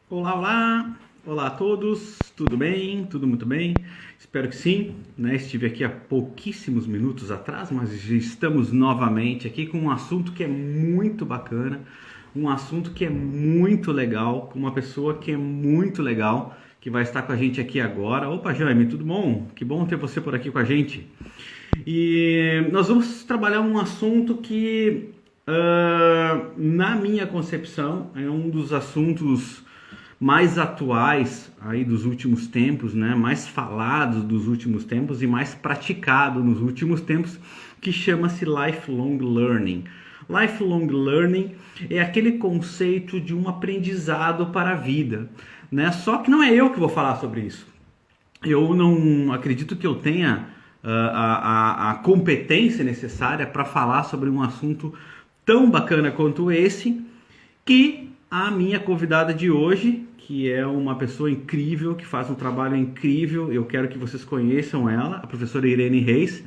Olá, olá! Olá a todos, tudo bem? Tudo muito bem? Espero que sim, né? Estive aqui há pouquíssimos minutos atrás, mas já estamos novamente aqui com um assunto que é muito bacana, um assunto que é muito legal, com uma pessoa que é muito legal, que vai estar com a gente aqui agora. Opa, Jaime, tudo bom? Que bom ter você por aqui com a gente. E nós vamos trabalhar um assunto que, na minha concepção, é um dos assuntos mais atuais aí dos últimos tempos, né? Mais falados dos últimos tempos e mais praticado nos últimos tempos, que chama-se lifelong learning. Lifelong learning é aquele conceito de um aprendizado para a vida, né? Só que não é eu que vou falar sobre isso. Eu não acredito que eu tenha a competência necessária para falar sobre um assunto tão bacana quanto esse, que a minha convidada de hoje, que é uma pessoa incrível, que faz um trabalho incrível, eu quero que vocês conheçam ela, a professora Irene Reis.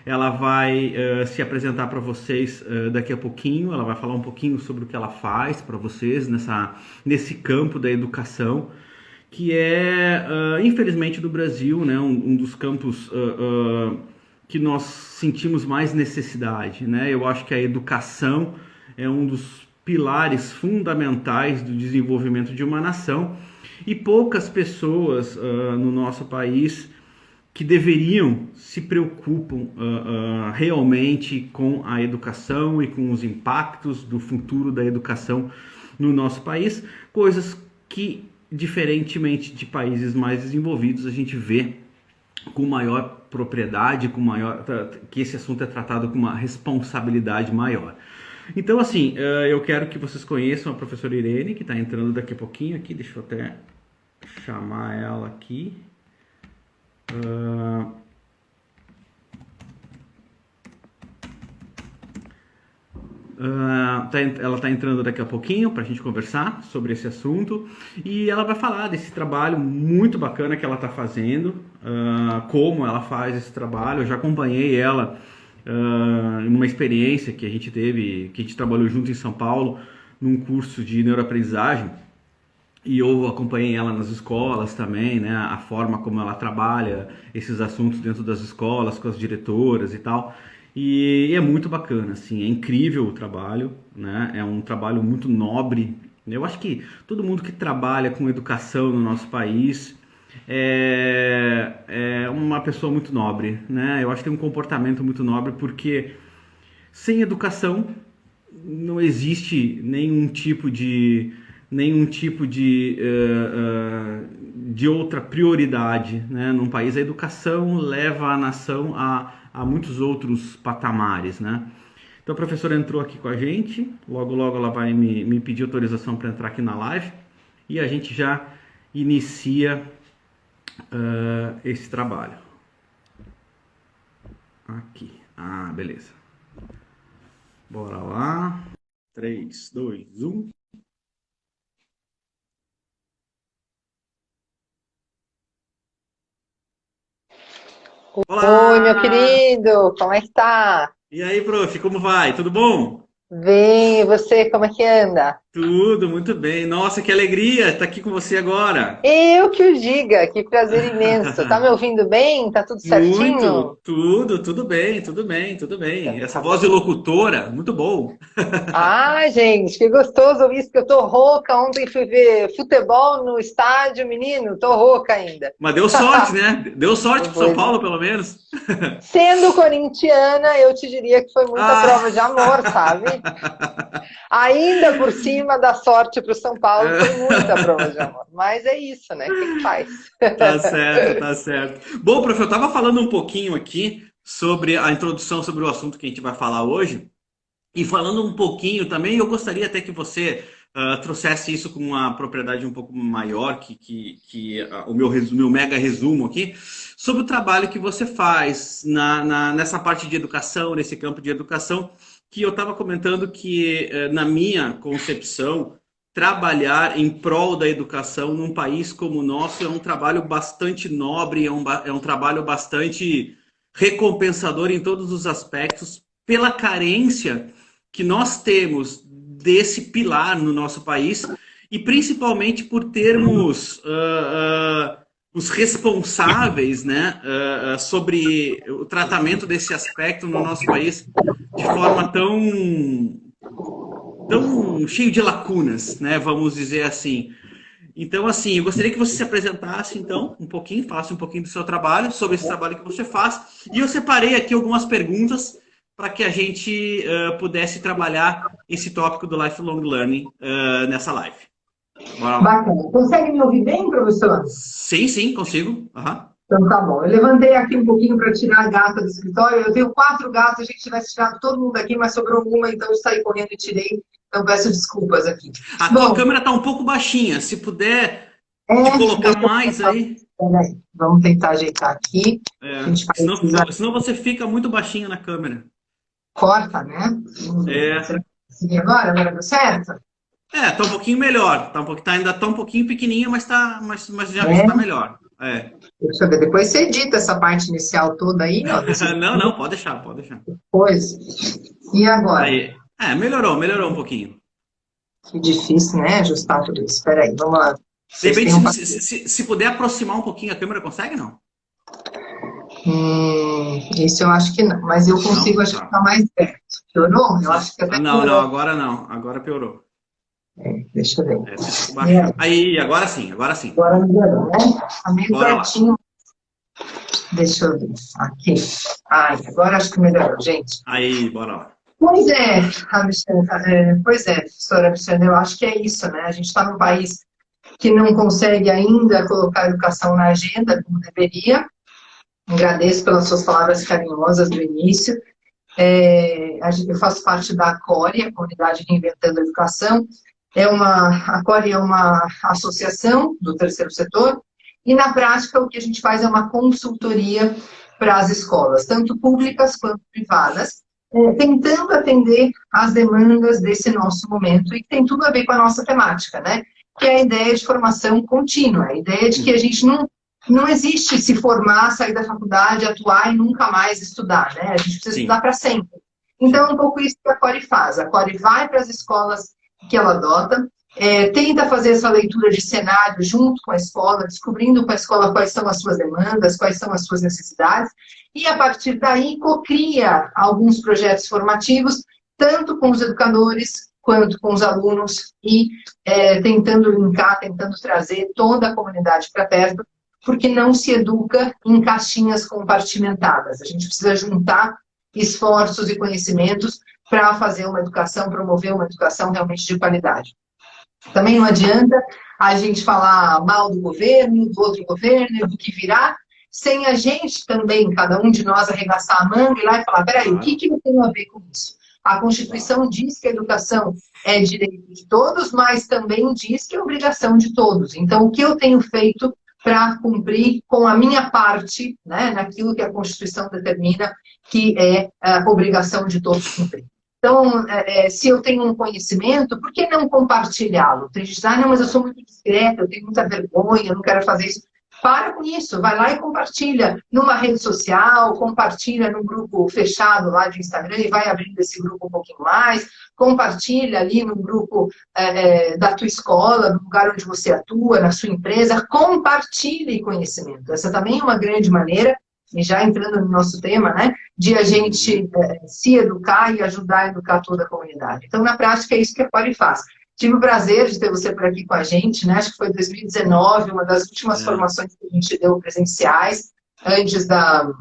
Ela vai se apresentar para vocês daqui a pouquinho, ela vai falar um pouquinho sobre o que ela faz para vocês nesse campo da educação, que é, infelizmente, do Brasil, né, um dos campos que nós sentimos mais necessidade, né? Eu acho que a educação é um dos pilares fundamentais do desenvolvimento de uma nação, e poucas pessoas no nosso país que deveriam se preocupam realmente com a educação e com os impactos do futuro da educação no nosso país, coisas que, diferentemente de países mais desenvolvidos, a gente vê com maior propriedade, que esse assunto é tratado com uma responsabilidade maior. Então, assim, eu quero que vocês conheçam a professora Irene, que está entrando daqui a pouquinho aqui. Deixa eu até chamar ela aqui. Ela está entrando daqui a pouquinho para a gente conversar sobre esse assunto, e ela vai falar desse trabalho muito bacana que ela está fazendo, como ela faz esse trabalho. Eu já acompanhei ela em uma experiência que a gente teve, que a gente trabalhou junto em São Paulo, num curso de neuroaprendizagem, e eu acompanhei ela nas escolas também, né? A forma como ela trabalha esses assuntos dentro das escolas, com as diretoras e tal. E é muito bacana, assim, é incrível o trabalho, né? É um trabalho muito nobre. Eu acho que todo mundo que trabalha com educação no nosso país é uma pessoa muito nobre, né? Eu acho que tem um comportamento muito nobre, porque sem educação não existe nenhum tipo de outra prioridade, né? Num país, a educação leva a nação a muitos outros patamares, né? Então a professora entrou aqui com a gente, logo logo ela vai me pedir autorização para entrar aqui na live, e a gente já inicia esse trabalho. Aqui. Beleza. Bora lá. 3, 2, 1. Oi, meu Olá! querido, como é que tá? E aí, prof, como vai? Tudo bom? Bem, e você, como é que anda? Tudo muito bem. Nossa, que alegria estar aqui com você agora. Eu que o diga, que prazer imenso. Tá me ouvindo bem? Tá tudo Muito, certinho? tudo bem, tudo bem, tudo bem. Então, Essa tá voz de bom. locutora, muito bom. Ah, gente, que gostoso ouvir isso, que eu tô rouca. Ontem fui ver futebol no estádio, menino, tô rouca ainda. Mas deu sorte, né? Deu sorte pro São Pois Paulo, é. pelo menos. Sendo corintiana, eu te diria que foi muita Ah! prova de amor, sabe? Ainda por cima da sorte para o São Paulo, foi muita prova de amor. Mas é isso, né? O que que faz? Tá certo, tá certo. Bom, prof, eu estava falando um pouquinho aqui sobre a introdução sobre o assunto que a gente vai falar hoje. E falando um pouquinho também, eu gostaria até que você trouxesse isso com uma propriedade um pouco maior que meu mega resumo aqui, sobre o trabalho que você faz nessa parte de educação, nesse campo de educação, que eu estava comentando que, na minha concepção, trabalhar em prol da educação num país como o nosso é um trabalho bastante nobre, é um trabalho bastante recompensador em todos os aspectos, pela carência que nós temos desse pilar no nosso país, e principalmente por termos os responsáveis, né, sobre o tratamento desse aspecto no nosso país de forma tão cheio de lacunas, né, vamos dizer assim. Então, assim, eu gostaria que você se apresentasse, então, um pouquinho, falasse um pouquinho do seu trabalho, sobre esse trabalho que você faz. E eu separei aqui algumas perguntas para que a gente pudesse trabalhar esse tópico do Lifelong Learning nessa live. Bora lá. Bacana. Consegue me ouvir bem, professor? Sim, sim, consigo. Uhum. Então tá bom. Eu levantei aqui um pouquinho para tirar a gata do escritório. Eu tenho 4 gatos, a gente tivesse tirado todo mundo aqui, mas sobrou uma, então eu saí correndo e tirei. Então peço desculpas aqui. A tua câmera está um pouco baixinha. Se puder te colocar mais aí. Peraí, vamos tentar ajeitar aqui. A gente senão você fica muito baixinha na câmera. Corta, né? E agora deu certo? Tá um pouquinho melhor. Ainda tá um pouquinho pequenininha, mas já está melhor. Deixa eu ver. Depois você edita essa parte inicial toda aí, ó. Não, pode deixar. Depois. E agora? Aí. Melhorou um pouquinho. Que difícil, né? Ajustar tudo isso. Espera aí, vamos lá. De repente, se puder aproximar um pouquinho a câmera, consegue, não? Isso eu acho que não. Mas eu consigo ficar mais perto. Piorou? Eu acho que até piorou. Não, agora não. Agora piorou. Deixa eu ver. Aí, agora sim. Agora melhorou, né? Tá meio pertinho. Deixa eu ver. Aqui. Agora acho que melhorou, gente. Aí, bora lá. Pois é, professora Alexandre, eu acho que é isso, né? A gente está num país que não consegue ainda colocar a educação na agenda como deveria. Agradeço pelas suas palavras carinhosas do início. Eu faço parte da CORE, a Comunidade Reinventando a Educação. A CORE é uma associação do terceiro setor, e na prática o que a gente faz é uma consultoria para as escolas, tanto públicas quanto privadas, tentando atender às demandas desse nosso momento, e que tem tudo a ver com a nossa temática, né? Que é a ideia de formação contínua, a ideia de que a gente não existe se formar, sair da faculdade, atuar e nunca mais estudar, né? A gente precisa estudar para sempre. Então, é um pouco isso que a CORE faz. A CORE vai para as escolas que ela adota, tenta fazer essa leitura de cenário junto com a escola, descobrindo com a escola quais são as suas demandas, quais são as suas necessidades, e a partir daí cocria alguns projetos formativos, tanto com os educadores quanto com os alunos, e tentando linkar, tentando trazer toda a comunidade para perto, porque não se educa em caixinhas compartimentadas. A gente precisa juntar esforços e conhecimentos para fazer uma educação, promover uma educação realmente de qualidade. Também não adianta a gente falar mal do governo, do outro governo, do que virá, sem a gente também, cada um de nós, arregaçar a manga e ir lá e falar, peraí, o que eu tenho a ver com isso? A Constituição diz que a educação é direito de todos, mas também diz que é obrigação de todos. Então, o que eu tenho feito para cumprir com a minha parte, né, naquilo que a Constituição determina que é a obrigação de todos cumprir. Então, se eu tenho um conhecimento, por que não compartilhá-lo? Tem gente que diz, não, mas eu sou muito discreta, eu tenho muita vergonha, eu não quero fazer isso. Para com isso, vai lá e compartilha numa rede social, compartilha num grupo fechado lá de Instagram e vai abrindo esse grupo um pouquinho mais, compartilha ali no grupo da tua escola, no lugar onde você atua, na sua empresa, compartilhe conhecimento. Essa também é uma grande maneira, e já entrando no nosso tema, né, de a gente se educar e ajudar a educar toda a comunidade. Então, na prática, é isso que a CORE faz. Tive o prazer de ter você por aqui com a gente, né? Acho que foi 2019, uma das últimas formações que a gente deu presenciais, antes da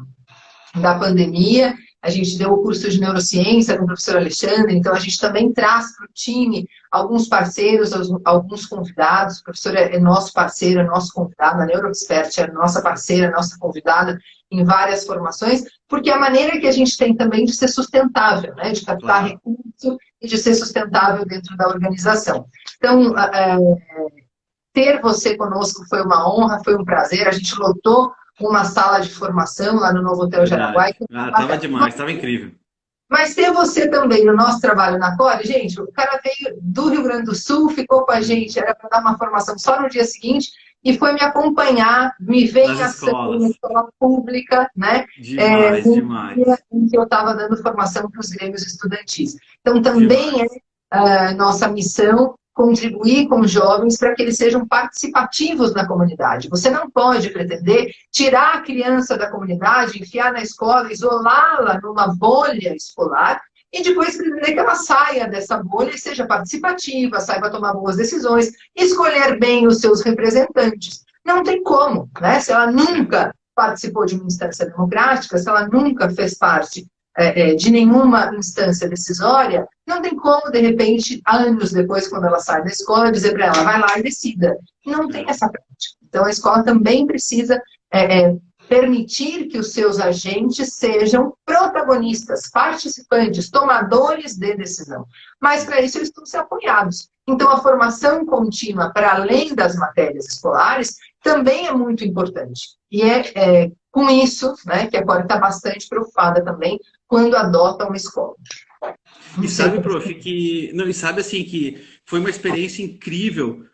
pandemia. A gente deu o curso de neurociência com o professor Alexandre, então a gente também traz para o time alguns parceiros, alguns convidados. O professor é nosso parceiro, é nosso convidado, a NeuroExpert é nossa parceira, nossa convidada em várias formações, porque é a maneira que a gente tem também de ser sustentável, né? De captar recurso e de ser sustentável dentro da organização. Então, ter você conosco foi uma honra, foi um prazer. A gente lotou uma sala de formação lá no Novo Hotel Jaraguá. Estava demais, estava incrível. Mas ter você também no nosso trabalho na CORE, gente, o cara veio do Rio Grande do Sul, ficou com a gente, era para dar uma formação só no dia seguinte, e foi me acompanhar, me ver em ação na escola pública, né? Demais. Em que eu estava dando formação para os grêmios estudantis. Então, também é nossa missão contribuir com os jovens para que eles sejam participativos na comunidade. Você não pode pretender tirar a criança da comunidade, enfiar na escola, isolá-la numa bolha escolar e depois pretender que ela saia dessa bolha e seja participativa, saiba tomar boas decisões, escolher bem os seus representantes. Não tem como, né? Se ela nunca participou de uma instância democrática, se ela nunca fez parte de nenhuma instância decisória, não tem como, de repente, anos depois, quando ela sai da escola, dizer para ela, vai lá e decida. Não tem essa prática. Então, a escola também precisa permitir que os seus agentes sejam protagonistas, participantes, tomadores de decisão. Mas, para isso, eles precisam ser apoiados. Então, a formação contínua, para além das matérias escolares, também é muito importante. E com isso, né, que a Cori está bastante preocupada também quando adota uma escola. E sabe, prof, que foi uma experiência incrível,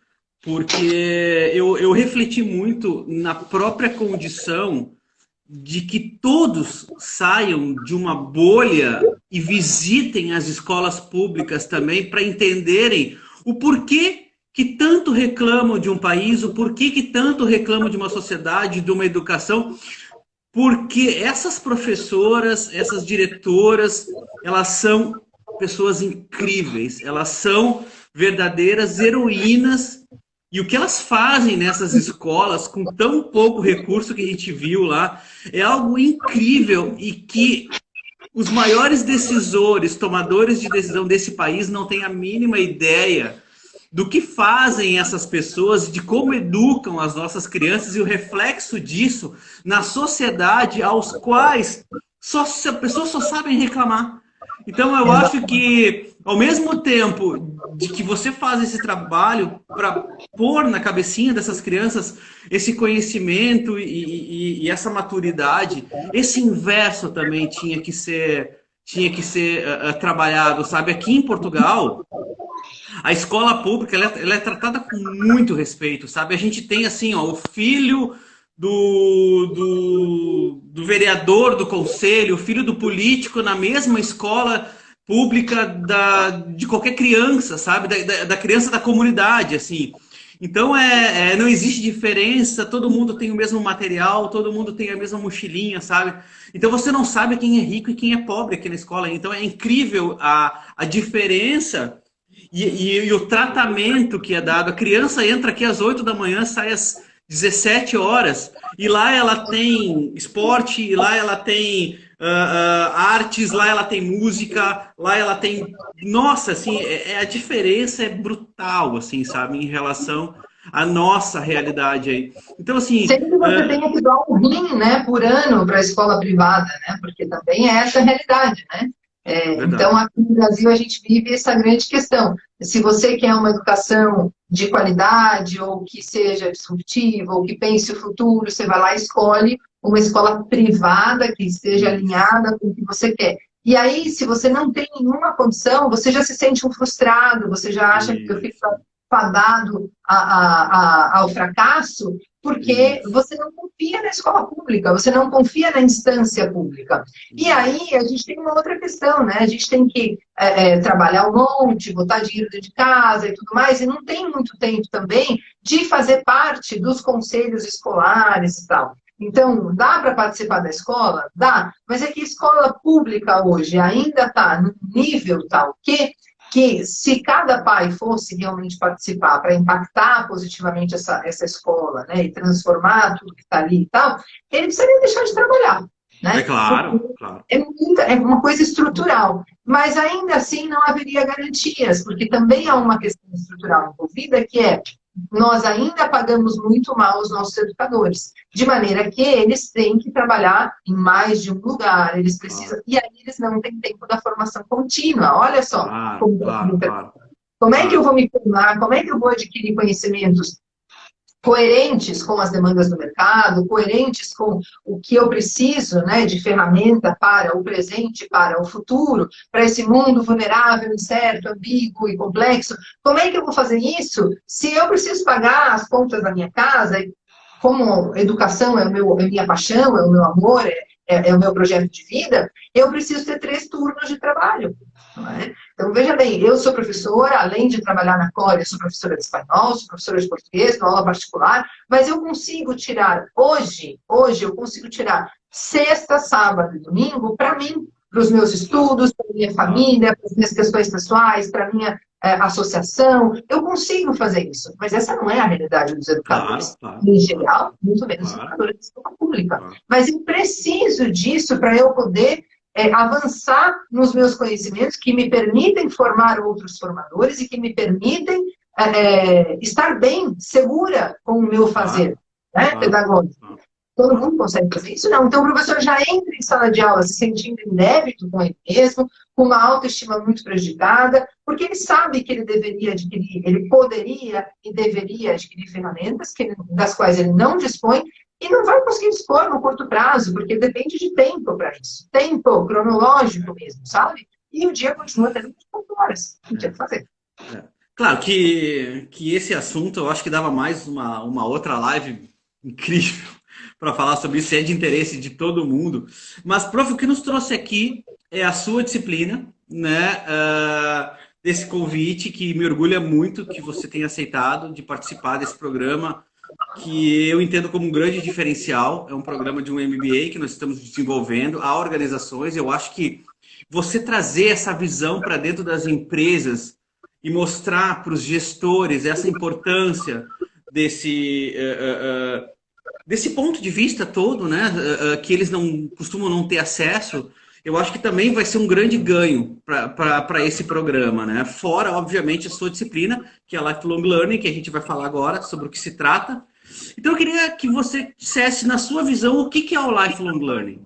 porque eu refleti muito na própria condição de que todos saiam de uma bolha e visitem as escolas públicas também para entenderem o porquê que tanto reclamam de um país, o porquê que tanto reclamam de uma sociedade, de uma educação, porque essas professoras, essas diretoras, elas são pessoas incríveis, elas são verdadeiras heroínas, e o que elas fazem nessas escolas, com tão pouco recurso que a gente viu lá, é algo incrível e que os maiores decisores, tomadores de decisão desse país não têm a mínima ideia do que fazem essas pessoas, de como educam as nossas crianças e o reflexo disso na sociedade, aos quais as pessoas só sabem reclamar. Então eu acho que, ao mesmo tempo de que você faz esse trabalho para pôr na cabecinha dessas crianças esse conhecimento e essa maturidade, esse inverso também tinha que ser trabalhado, sabe? Aqui em Portugal, a escola pública ela é tratada com muito respeito, sabe? A gente tem assim, ó, o filho do vereador do conselho, o filho do político na mesma escola pública de qualquer criança, sabe? Da criança da comunidade, assim. Então, não existe diferença, todo mundo tem o mesmo material, todo mundo tem a mesma mochilinha, sabe? Então, você não sabe quem é rico e quem é pobre aqui na escola. Então, é incrível a diferença e o tratamento que é dado. A criança entra aqui às 8 da manhã, sai às 17 horas, e lá ela tem esporte, e lá ela tem artes, lá ela tem música, lá ela tem... Nossa, assim, a diferença é brutal, assim, sabe, em relação à nossa realidade aí. Então, assim... Sempre que você tenha que dar um rim, né, por ano para a escola privada, né, porque também é essa a realidade, né? Então, aqui no Brasil, a gente vive essa grande questão. Se você quer uma educação de qualidade, ou que seja disruptiva, ou que pense o futuro, você vai lá e escolhe uma escola privada que esteja alinhada com o que você quer. E aí, se você não tem nenhuma condição, você já se sente um frustrado, você já acha que eu fico fadado ao fracasso, porque você não confia na escola pública, você não confia na instância pública. E aí a gente tem uma outra questão, né? A gente tem que trabalhar um monte, botar dinheiro dentro de casa e tudo mais, e não tem muito tempo também de fazer parte dos conselhos escolares e tal. Então, dá para participar da escola? Dá, mas é que a escola pública hoje ainda está no nível tal que se cada pai fosse realmente participar para impactar positivamente essa escola, né, e transformar tudo que está ali e tal, ele precisaria deixar de trabalhar. Né? É claro, claro. É uma coisa estrutural. Mas ainda assim não haveria garantias, porque também há uma questão estrutural envolvida, que é nós ainda pagamos muito mal os nossos educadores, de maneira que eles têm que trabalhar em mais de um lugar, eles precisam, e aí eles não têm tempo da formação contínua. Olha só, como é que eu vou me formar, como é que eu vou adquirir conhecimentos coerentes com as demandas do mercado, coerentes com o que eu preciso, né, de ferramenta para o presente, para o futuro, para esse mundo vulnerável, incerto, ambíguo e complexo. Como é que eu vou fazer isso se eu preciso pagar as contas da minha casa? Como educação é minha paixão, é o meu amor, é o meu projeto de vida, eu preciso ter 3 turnos de trabalho. Não é? Então, veja bem, eu sou professora, além de trabalhar na Core, eu sou professora de espanhol, sou professora de português, dou aula particular, mas eu consigo tirar, hoje eu consigo tirar sexta, sábado e domingo para mim, para os meus estudos, para a minha família, para as minhas questões pessoais, para a minha associação, eu consigo fazer isso, mas essa não é a realidade dos educadores. Claro. Em geral, muito menos educadores de escola pública. Mas eu preciso disso para eu poder avançar nos meus conhecimentos que me permitem formar outros formadores e que me permitem estar bem, segura com o meu fazer, né, pedagógico. Todo mundo consegue fazer isso? Não. Então, o professor já entra em sala de aula se sentindo em débito com ele mesmo, com uma autoestima muito prejudicada, porque ele sabe que ele deveria adquirir, ele poderia e deveria adquirir ferramentas das quais ele não dispõe e não vai conseguir dispor no curto prazo, porque depende de tempo para isso. Tempo cronológico mesmo, sabe? E o dia continua tendo 24 horas. Não tinha o que fazer. Claro que esse assunto eu acho que dava mais uma outra live incrível para falar sobre isso, é de interesse de todo mundo. Mas, prof, o que nos trouxe aqui é a sua disciplina, né? Desse convite, que me orgulha muito que você tenha aceitado de participar desse programa, que eu entendo como um grande diferencial. É um programa de um MBA que nós estamos desenvolvendo a organizações. Eu acho que você trazer essa visão para dentro das empresas e mostrar para os gestores essa importância desse ponto de vista todo, né, que eles não costumam não ter acesso, eu acho que também vai ser um grande ganho para esse programa, né? Fora, obviamente, a sua disciplina, que é Lifelong Learning, que a gente vai falar agora sobre o que se trata. Então, eu queria que você dissesse, na sua visão, o que é o Lifelong Learning?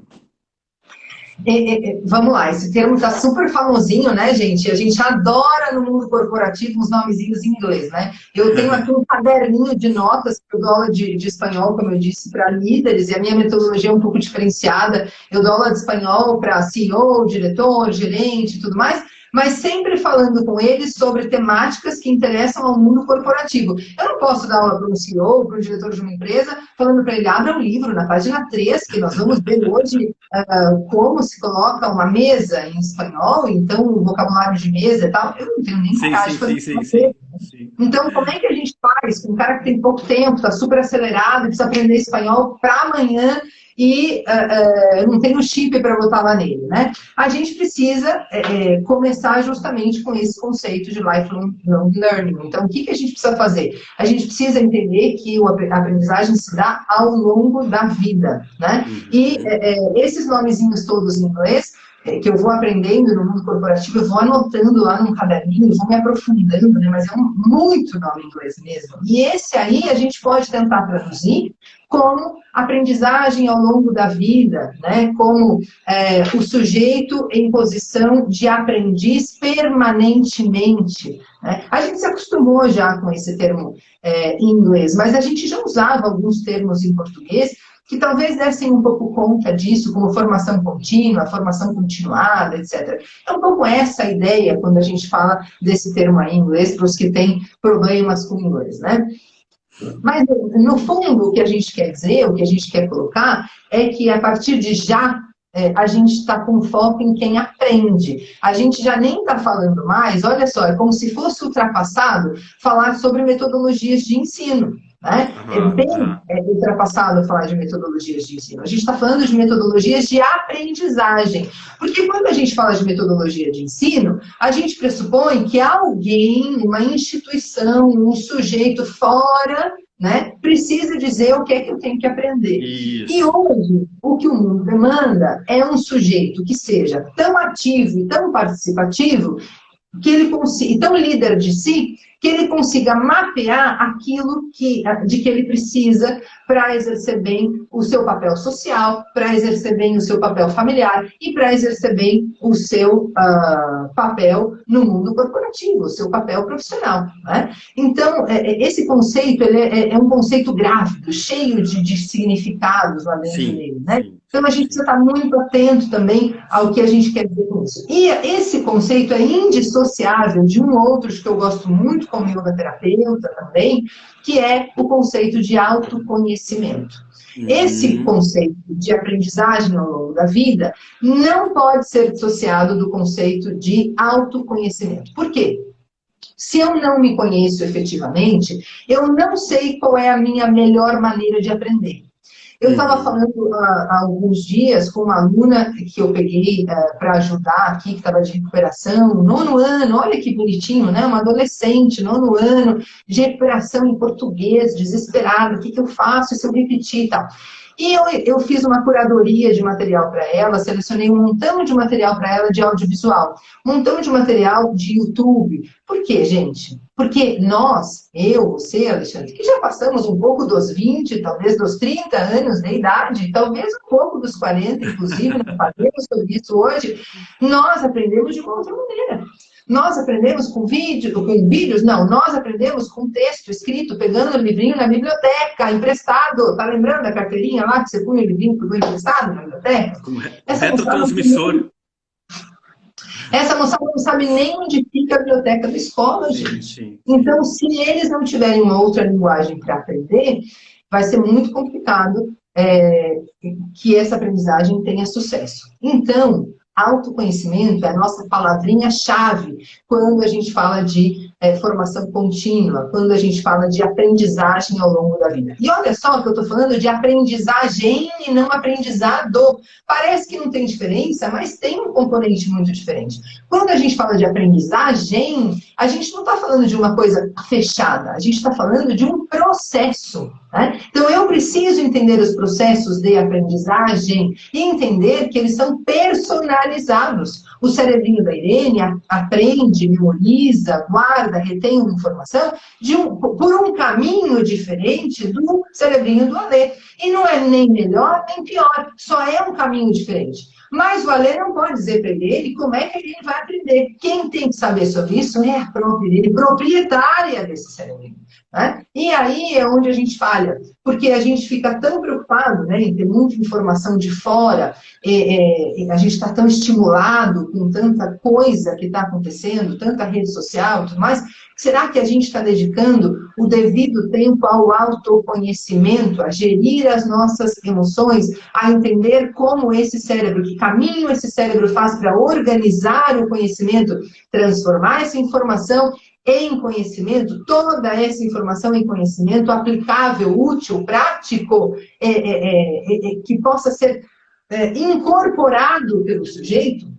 Vamos lá, esse termo está super famosinho, né, gente? A gente adora no mundo corporativo os nomezinhos em inglês, né? Eu tenho aqui um caderninho de notas, que eu dou aula de espanhol, como eu disse, para líderes, e a minha metodologia é um pouco diferenciada. Eu dou aula de espanhol para CEO, diretor, gerente e tudo mais, mas sempre falando com eles sobre temáticas que interessam ao mundo corporativo. Eu não posso dar aula para um CEO, para um diretor de uma empresa, falando para ele, abra um livro na página 3, que nós vamos ver hoje como se coloca uma mesa em espanhol, então o vocabulário de mesa e tal. Eu não tenho nem coragem de fazer isso. Então, como é que a gente faz com um cara que tem pouco tempo, está super acelerado, precisa aprender espanhol para amanhã e não tem o chip para botar lá nele, né? A gente precisa começar justamente com esse conceito de lifelong learning. Então, o que a gente precisa fazer? A gente precisa entender que a aprendizagem se dá ao longo da vida, né? E esses nomezinhos todos em inglês, que eu vou aprendendo no mundo corporativo, eu vou anotando lá num caderninho, vou me aprofundando, né? Mas é muito nome em inglês mesmo. E esse aí a gente pode tentar traduzir como aprendizagem ao longo da vida, né? Como o sujeito em posição de aprendiz permanentemente. Né? A gente se acostumou já com esse termo em inglês, mas a gente já usava alguns termos em português que talvez dessem um pouco conta disso, como formação contínua, formação continuada, etc. É um pouco essa a ideia quando a gente fala desse termo aí em inglês, para os que têm problemas com o inglês, né? Mas, no fundo, o que a gente quer dizer, o que a gente quer colocar, é que a partir de já, a gente está com foco em quem aprende. A gente já nem está falando mais, olha só, é como se fosse ultrapassado falar sobre metodologias de ensino. Né? É bem ultrapassado falar de metodologias de ensino. A gente está falando de metodologias de aprendizagem. Porque quando a gente fala de metodologia de ensino, a gente pressupõe que alguém, uma instituição, um sujeito fora, né, precisa dizer o que é que eu tenho que aprender. Isso. E hoje, o que o mundo demanda é um sujeito que seja tão ativo e tão participativo, que ele consiga, e tão líder de si, que ele consiga mapear aquilo de que ele precisa para exercer bem o seu papel social, para exercer bem o seu papel familiar e para exercer bem o seu papel no mundo corporativo, o seu papel profissional. Né? Então, esse conceito ele é um conceito gráfico, cheio de significados lá dentro dele. Né? Então, a gente precisa estar muito atento também ao que a gente quer dizer com isso. E esse conceito é indissociável de um outro que eu gosto muito, como yoga terapeuta também, que é o conceito de autoconhecimento. Esse conceito de aprendizagem ao longo da vida não pode ser dissociado do conceito de autoconhecimento. Por quê? Se eu não me conheço efetivamente, eu não sei qual é a minha melhor maneira de aprender. Eu estava falando há alguns dias com uma aluna que eu peguei para ajudar aqui, que estava de recuperação, 9º ano, olha que bonitinho, né? Uma adolescente, 9º ano, de recuperação em português, desesperada, o que eu faço se eu repetir e tal. E eu fiz uma curadoria de material para ela, selecionei um montão de material para ela de audiovisual, um montão de material de YouTube. Por quê, gente? Porque nós, eu, você, Alexandre, que já passamos um pouco dos 20, talvez dos 30 anos de idade, talvez um pouco dos 40, inclusive, não falamos sobre isso hoje, nós aprendemos de uma outra maneira. Nós aprendemos com vídeos? Não, nós aprendemos com texto escrito, pegando o livrinho na biblioteca, emprestado. Tá lembrando da carteirinha lá que você punha o livrinho que foi emprestado na biblioteca? Retrotransmissor. Essa moçada não sabe nem onde fica a biblioteca da escola, gente. Sim. Então, se eles não tiverem uma outra linguagem para aprender, vai ser muito complicado que essa aprendizagem tenha sucesso. Então, autoconhecimento é a nossa palavrinha-chave quando a gente fala de formação contínua, quando a gente fala de aprendizagem ao longo da vida. E olha só que eu estou falando de aprendizagem e não aprendizado. Parece que não tem diferença, mas tem um componente muito diferente. Quando a gente fala de aprendizagem, a gente não está falando de uma coisa fechada, a gente está falando de um processo. Né? Então, eu preciso entender os processos de aprendizagem e entender que eles são personalizados. O cerebrinho da Irene aprende, memoriza, guarda, retém uma informação por um caminho diferente do cerebrinho do Alê. E não é nem melhor nem pior, só é um caminho diferente. Mas o Alê não pode dizer para ele como é que ele vai aprender. Quem tem que saber sobre isso é a própria Irene, proprietária desse cerebrinho. Né? E aí é onde a gente falha, porque a gente fica tão preocupado, né, em ter muita informação de fora, a gente está tão estimulado com tanta coisa que está acontecendo, tanta rede social e tudo mais. Será que a gente está dedicando o devido tempo ao autoconhecimento, a gerir as nossas emoções, a entender como esse cérebro, que caminho esse cérebro faz para organizar o conhecimento, transformar essa informação em conhecimento, toda essa informação em conhecimento aplicável, útil, prático, que possa ser incorporado pelo sujeito?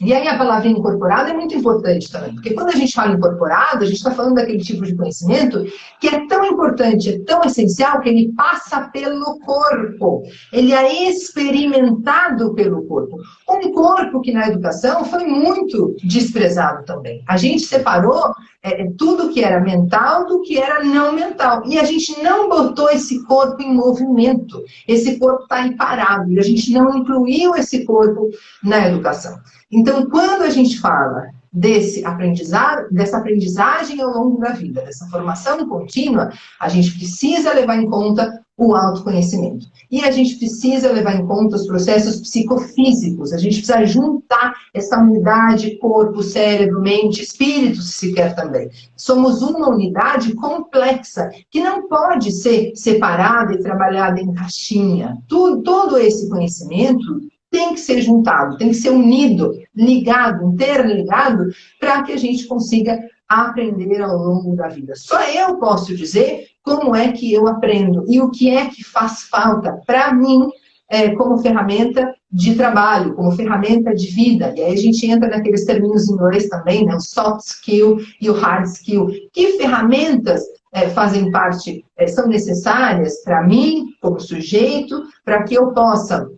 E aí a palavra incorporado é muito importante também, porque quando a gente fala incorporado, a gente está falando daquele tipo de conhecimento que é tão importante, é tão essencial, que ele passa pelo corpo. Ele é experimentado pelo corpo. Um corpo que na educação foi muito desprezado também. A gente separou tudo que era mental do que era não mental. E a gente não botou esse corpo em movimento. Esse corpo está aí parado. E a gente não incluiu esse corpo na educação. Então, quando a gente fala dessa aprendizagem ao longo da vida, dessa formação contínua, a gente precisa levar em conta o autoconhecimento. E a gente precisa levar em conta os processos psicofísicos. A gente precisa juntar essa unidade, corpo, cérebro, mente, espírito, se quer também. Somos uma unidade complexa, que não pode ser separada e trabalhada em caixinha. Todo esse conhecimento tem que ser juntado, tem que ser unido, ligado, interligado, para que a gente consiga aprender ao longo da vida. Só eu posso dizer como é que eu aprendo e o que é que faz falta para mim como ferramenta de trabalho, como ferramenta de vida. E aí a gente entra naqueles termos em inglês também, né? O soft skill e o hard skill. Que ferramentas fazem parte, são necessárias para mim, como sujeito, para que eu possa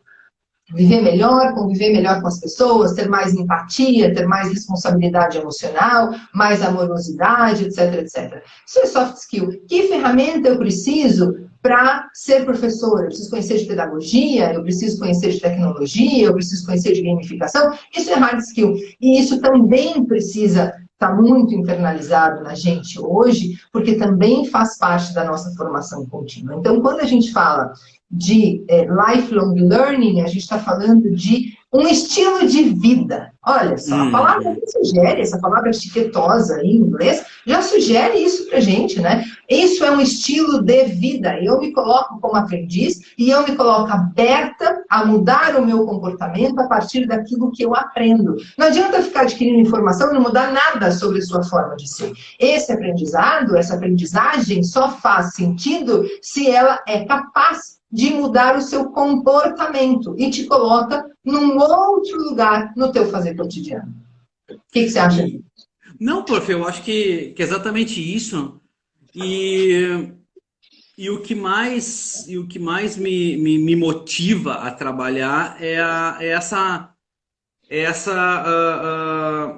viver melhor, conviver melhor com as pessoas, ter mais empatia, ter mais responsabilidade emocional, mais amorosidade, etc, etc. Isso é soft skill. Que ferramenta eu preciso para ser professora? Eu preciso conhecer de pedagogia, eu preciso conhecer de tecnologia, eu preciso conhecer de gamificação. Isso é hard skill. E isso também precisa estar muito internalizado na gente hoje, porque também faz parte da nossa formação contínua. Então, quando a gente fala de lifelong learning, a gente está falando de um estilo de vida. Olha só, a palavra que sugere, essa palavra etiquetosa em inglês, já sugere isso pra gente, né? Isso é um estilo de vida. Eu me coloco como aprendiz e eu me coloco aberta a mudar o meu comportamento a partir daquilo que eu aprendo. Não adianta ficar adquirindo informação e não mudar nada sobre sua forma de ser. Esse aprendizado, essa aprendizagem só faz sentido se ela é capaz de mudar o seu comportamento e te coloca num outro lugar no teu fazer cotidiano. O que você acha? Não, prof, eu acho que é exatamente isso. E o que mais me motiva a trabalhar é essa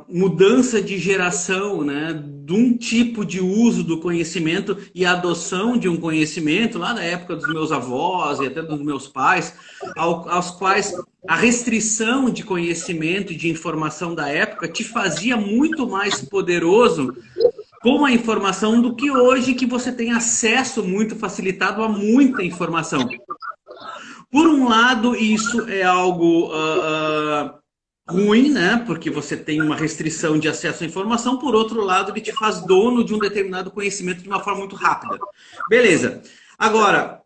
mudança de geração, né? De um tipo de uso do conhecimento e adoção de um conhecimento, lá da época dos meus avós e até dos meus pais, aos quais a restrição de conhecimento e de informação da época te fazia muito mais poderoso com a informação do que hoje, que você tem acesso muito facilitado a muita informação. Por um lado, isso é algo ruim, né? Porque você tem uma restrição de acesso à informação. Por outro lado, ele te faz dono de um determinado conhecimento de uma forma muito rápida. Beleza. Agora,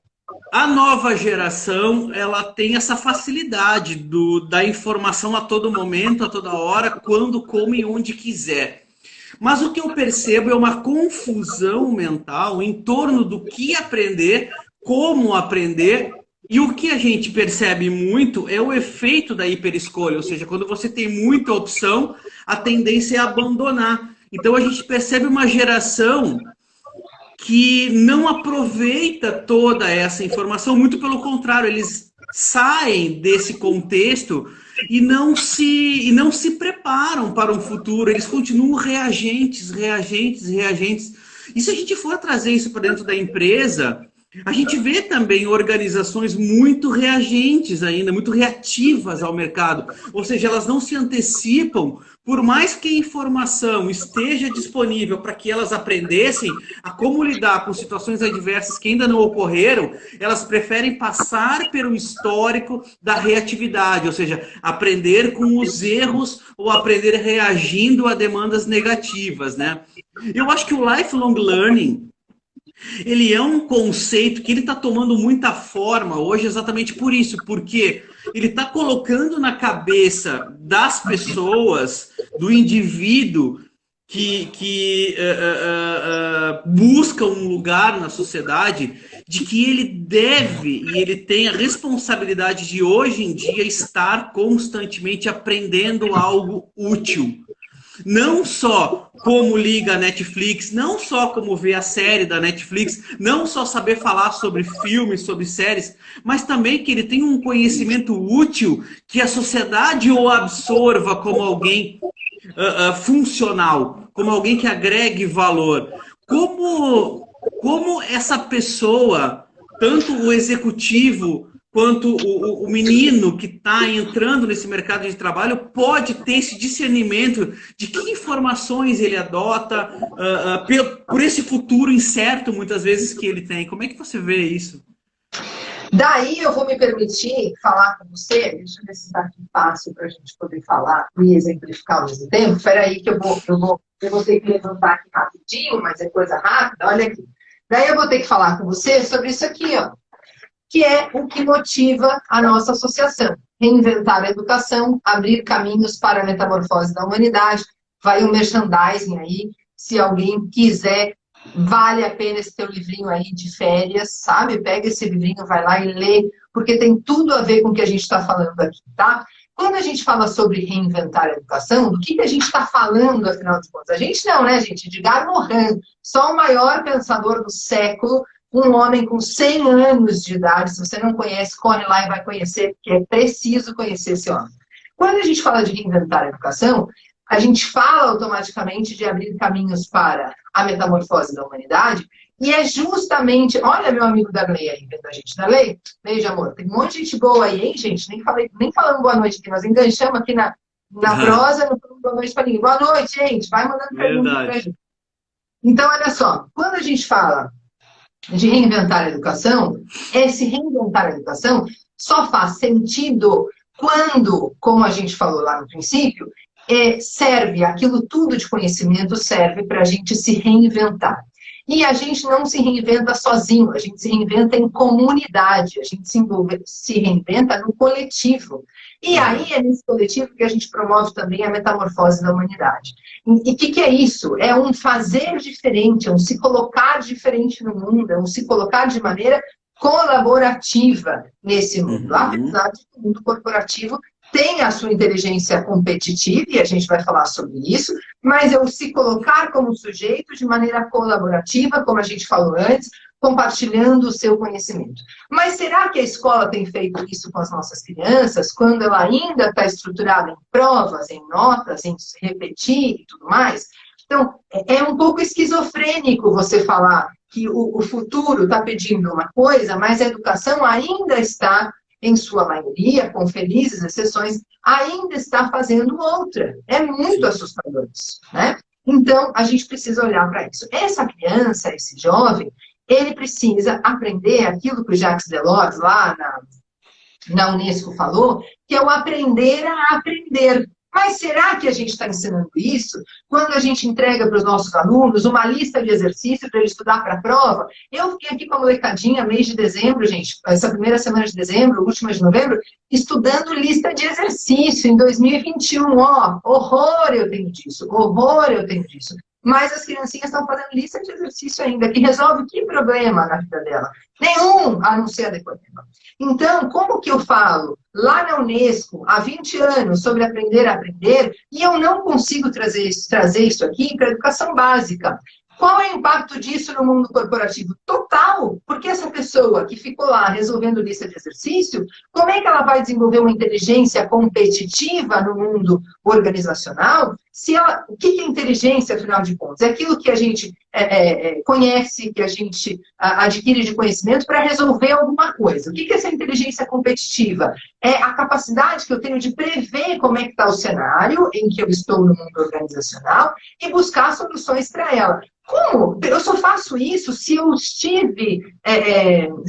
a nova geração, ela tem essa facilidade da informação a todo momento, a toda hora, quando, como e onde quiser. Mas o que eu percebo é uma confusão mental em torno do que aprender, como aprender. E o que a gente percebe muito é o efeito da hiperescolha, ou seja, quando você tem muita opção, a tendência é abandonar. Então a gente percebe uma geração que não aproveita toda essa informação, muito pelo contrário, eles saem desse contexto e não se preparam para um futuro, eles continuam reagentes. E se a gente for trazer isso para dentro da empresa, a gente vê também organizações muito reagentes ainda, muito reativas ao mercado. Ou seja, elas não se antecipam, por mais que a informação esteja disponível para que elas aprendessem a como lidar com situações adversas que ainda não ocorreram, elas preferem passar pelo histórico da reatividade, ou seja, aprender com os erros ou aprender reagindo a demandas negativas, né? Eu acho que o lifelong learning, ele é um conceito que ele está tomando muita forma hoje exatamente por isso, porque ele está colocando na cabeça das pessoas, do indivíduo que busca um lugar na sociedade, de que ele deve e ele tem a responsabilidade de hoje em dia estar constantemente aprendendo algo útil. Não só como liga a Netflix, não só como ver a série da Netflix, não só saber falar sobre filmes, sobre séries, mas também que ele tenha um conhecimento útil que a sociedade o absorva como alguém funcional, como alguém que agregue valor. Como essa pessoa, tanto o executivo quanto o menino que está entrando nesse mercado de trabalho pode ter esse discernimento de que informações ele adota por esse futuro incerto, muitas vezes, que ele tem. Como é que você vê isso? Daí eu vou me permitir falar com você, deixa eu ver se está aqui fácil para a gente poder falar e exemplificar ao mesmo tempo. Espera aí que eu vou ter que levantar aqui rapidinho, mas é coisa rápida, olha aqui. Daí eu vou ter que falar com você sobre isso aqui, ó, que é o que motiva a nossa associação. Reinventar a educação, abrir caminhos para a metamorfose da humanidade. Vai um merchandising aí, se alguém quiser, vale a pena esse teu livrinho aí de férias, sabe? Pega esse livrinho, vai lá e lê, porque tem tudo a ver com o que a gente está falando aqui, tá? Quando a gente fala sobre reinventar a educação, do que a gente está falando, afinal de contas? A gente não, né, gente? Edgar Morin, só o maior pensador do século, um homem com 100 anos de idade. Se você não conhece, corre lá e vai conhecer, porque é preciso conhecer esse homem. Quando a gente fala de reinventar a educação, a gente fala automaticamente de abrir caminhos para a metamorfose da humanidade, e é justamente, olha meu amigo Darley aí, vendo a gente. Darley, beijo, amor. Tem um monte de gente boa aí, hein, gente? Nem falando boa noite aqui, nós enganchamos aqui na prosa, não falamos boa noite para ninguém. Boa noite, gente. Vai mandando perguntas pra gente. Então, olha só, quando a gente fala de reinventar a educação, esse reinventar a educação só faz sentido quando, como a gente falou lá no princípio, serve, aquilo tudo de conhecimento serve para a gente se reinventar. E a gente não se reinventa sozinho, a gente se reinventa em comunidade, a gente se reinventa no coletivo. E aí é nesse coletivo que a gente promove também a metamorfose da humanidade. E o que é isso? É um fazer diferente, é um se colocar diferente no mundo, é um se colocar de maneira colaborativa nesse mundo. Apesar de que o mundo corporativo tem a sua inteligência competitiva, e a gente vai falar sobre isso, mas é o se colocar como sujeito de maneira colaborativa, como a gente falou antes, compartilhando o seu conhecimento. Mas será que a escola tem feito isso com as nossas crianças, quando ela ainda está estruturada em provas, em notas, em repetir e tudo mais? Então, é um pouco esquizofrênico você falar que o futuro está pedindo uma coisa, mas a educação ainda está, em sua maioria, com felizes exceções, ainda está fazendo outra. É muito assustador isso, né? Então, a gente precisa olhar para isso. Essa criança, esse jovem, ele precisa aprender aquilo que o Jacques Delors, lá na Unesco, falou, que é o aprender a aprender. Mas será que a gente está ensinando isso quando a gente entrega para os nossos alunos uma lista de exercícios para ele estudar para a prova? Eu fiquei aqui com a molecadinha, mês de dezembro, gente, essa primeira semana de dezembro, última de novembro, estudando lista de exercício em 2021. Ó, horror eu tenho disso, horror eu tenho disso. Mas as criancinhas estão fazendo lista de exercício ainda, que resolve que problema na vida dela? Nenhum, a não ser a decoreba. Então, como que eu falo lá na Unesco, há 20 anos, sobre aprender a aprender, e eu não consigo trazer isso aqui para a educação básica? Qual é o impacto disso no mundo corporativo? Total! Porque essa pessoa que ficou lá resolvendo lista de exercício, como é que ela vai desenvolver uma inteligência competitiva no mundo organizacional? O que é inteligência, afinal de contas? É aquilo que a gente conhece, que a gente adquire de conhecimento para resolver alguma coisa. O que é essa inteligência competitiva? É a capacidade que eu tenho de prever como é que está o cenário em que eu estou no mundo organizacional e buscar soluções para ela. Como? Eu só faço isso se eu se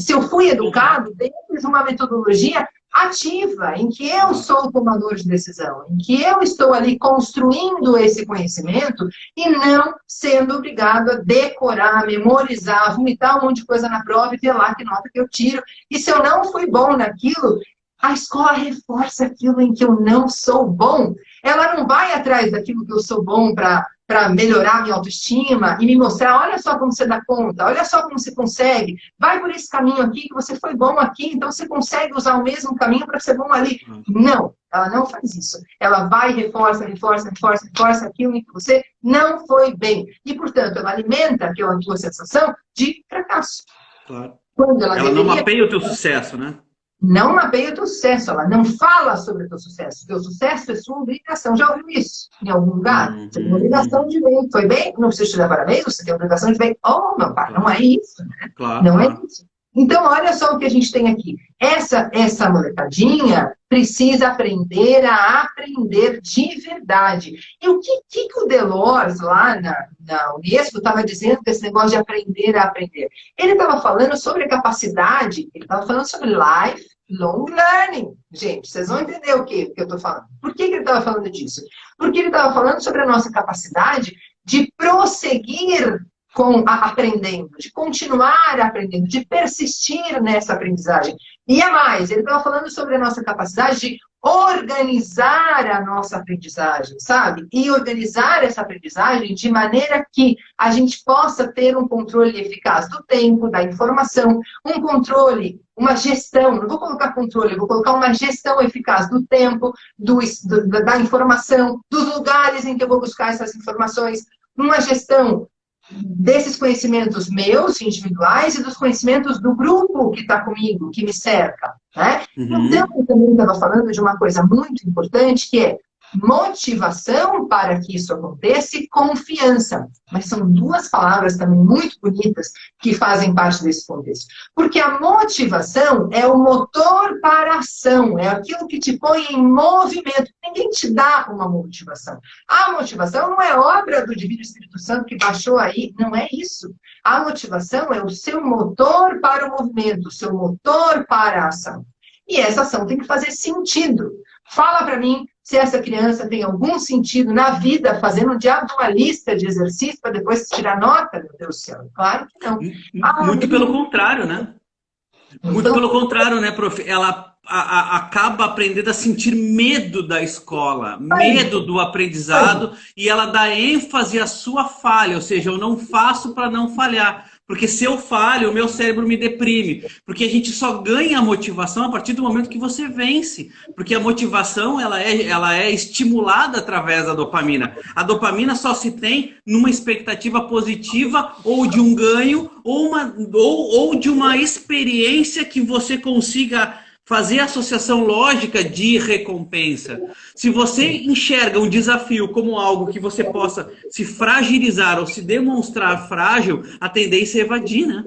eu fui educado dentro de uma metodologia ativa, em que eu sou o tomador de decisão, em que eu estou ali construindo esse conhecimento e não sendo obrigado a decorar, memorizar, vomitar um monte de coisa na prova e ver lá que nota que eu tiro. E se eu não fui bom naquilo, a escola reforça aquilo em que eu não sou bom. Ela não vai atrás daquilo que eu sou bom para melhorar minha autoestima e me mostrar, olha só como você dá conta, olha só como você consegue, vai por esse caminho aqui, que você foi bom aqui, então você consegue usar o mesmo caminho para ser bom ali. Não, ela não faz isso. Ela vai e reforça aquilo em que você não foi bem. E, portanto, ela alimenta aquela tua sensação de fracasso. Claro. Quando ela não mapeia o teu sucesso, né? Não mapeia o teu sucesso, ela não fala sobre o teu sucesso. O teu sucesso é sua obrigação. Já ouviu isso em algum lugar? Você tem obrigação de bem. Foi bem? Não precisa te dar parabéns, você tem obrigação de bem. Oh, meu pai, não é isso, né? Claro, não é isso. Então, olha só o que a gente tem aqui. Essa molecadinha precisa aprender a aprender de verdade. E o que o Delors, lá na Unesco, estava dizendo com esse negócio de aprender a aprender? Ele estava falando sobre a capacidade, ele estava falando sobre lifelong learning. Gente, vocês vão entender o que eu estou falando. Por que ele estava falando disso? Porque ele estava falando sobre a nossa capacidade de prosseguir aprendendo, de continuar aprendendo, de persistir nessa aprendizagem. E é mais, ele estava falando sobre a nossa capacidade de organizar a nossa aprendizagem, sabe? E organizar essa aprendizagem de maneira que a gente possa ter um controle eficaz do tempo, da informação, um controle, uma gestão, não vou colocar controle, vou colocar uma gestão eficaz do tempo, da informação, dos lugares em que eu vou buscar essas informações, uma gestão desses conhecimentos meus, individuais, e dos conhecimentos do grupo que está comigo, que me cerca, né? Então, eu também estava falando de uma coisa muito importante, que é motivação para que isso aconteça e confiança. Mas são duas palavras também muito bonitas que fazem parte desse contexto. Porque a motivação é o motor para a ação, é aquilo que te põe em movimento. Ninguém te dá uma motivação. A motivação não é obra do Divino Espírito Santo que baixou aí, não é isso. A motivação é o seu motor para o movimento, o seu motor para a ação. E essa ação tem que fazer sentido. Fala para mim se essa criança tem algum sentido na vida, fazendo um diabo de uma lista de exercícios para depois tirar nota, meu Deus do céu. Claro que não. Muito pelo contrário, né? Muito pelo contrário, né, prof? Ela acaba aprendendo a sentir medo da escola, medo do aprendizado, e ela dá ênfase à sua falha, ou seja, eu não faço para não falhar. Porque se eu falho, o meu cérebro me deprime. Porque a gente só ganha a motivação a partir do momento que você vence. Porque a motivação ela é estimulada através da dopamina. A dopamina só se tem numa expectativa positiva ou de um ganho ou de uma experiência que você consiga fazer a associação lógica de recompensa. Se você enxerga um desafio como algo que você possa se fragilizar ou se demonstrar frágil, a tendência é evadir, né?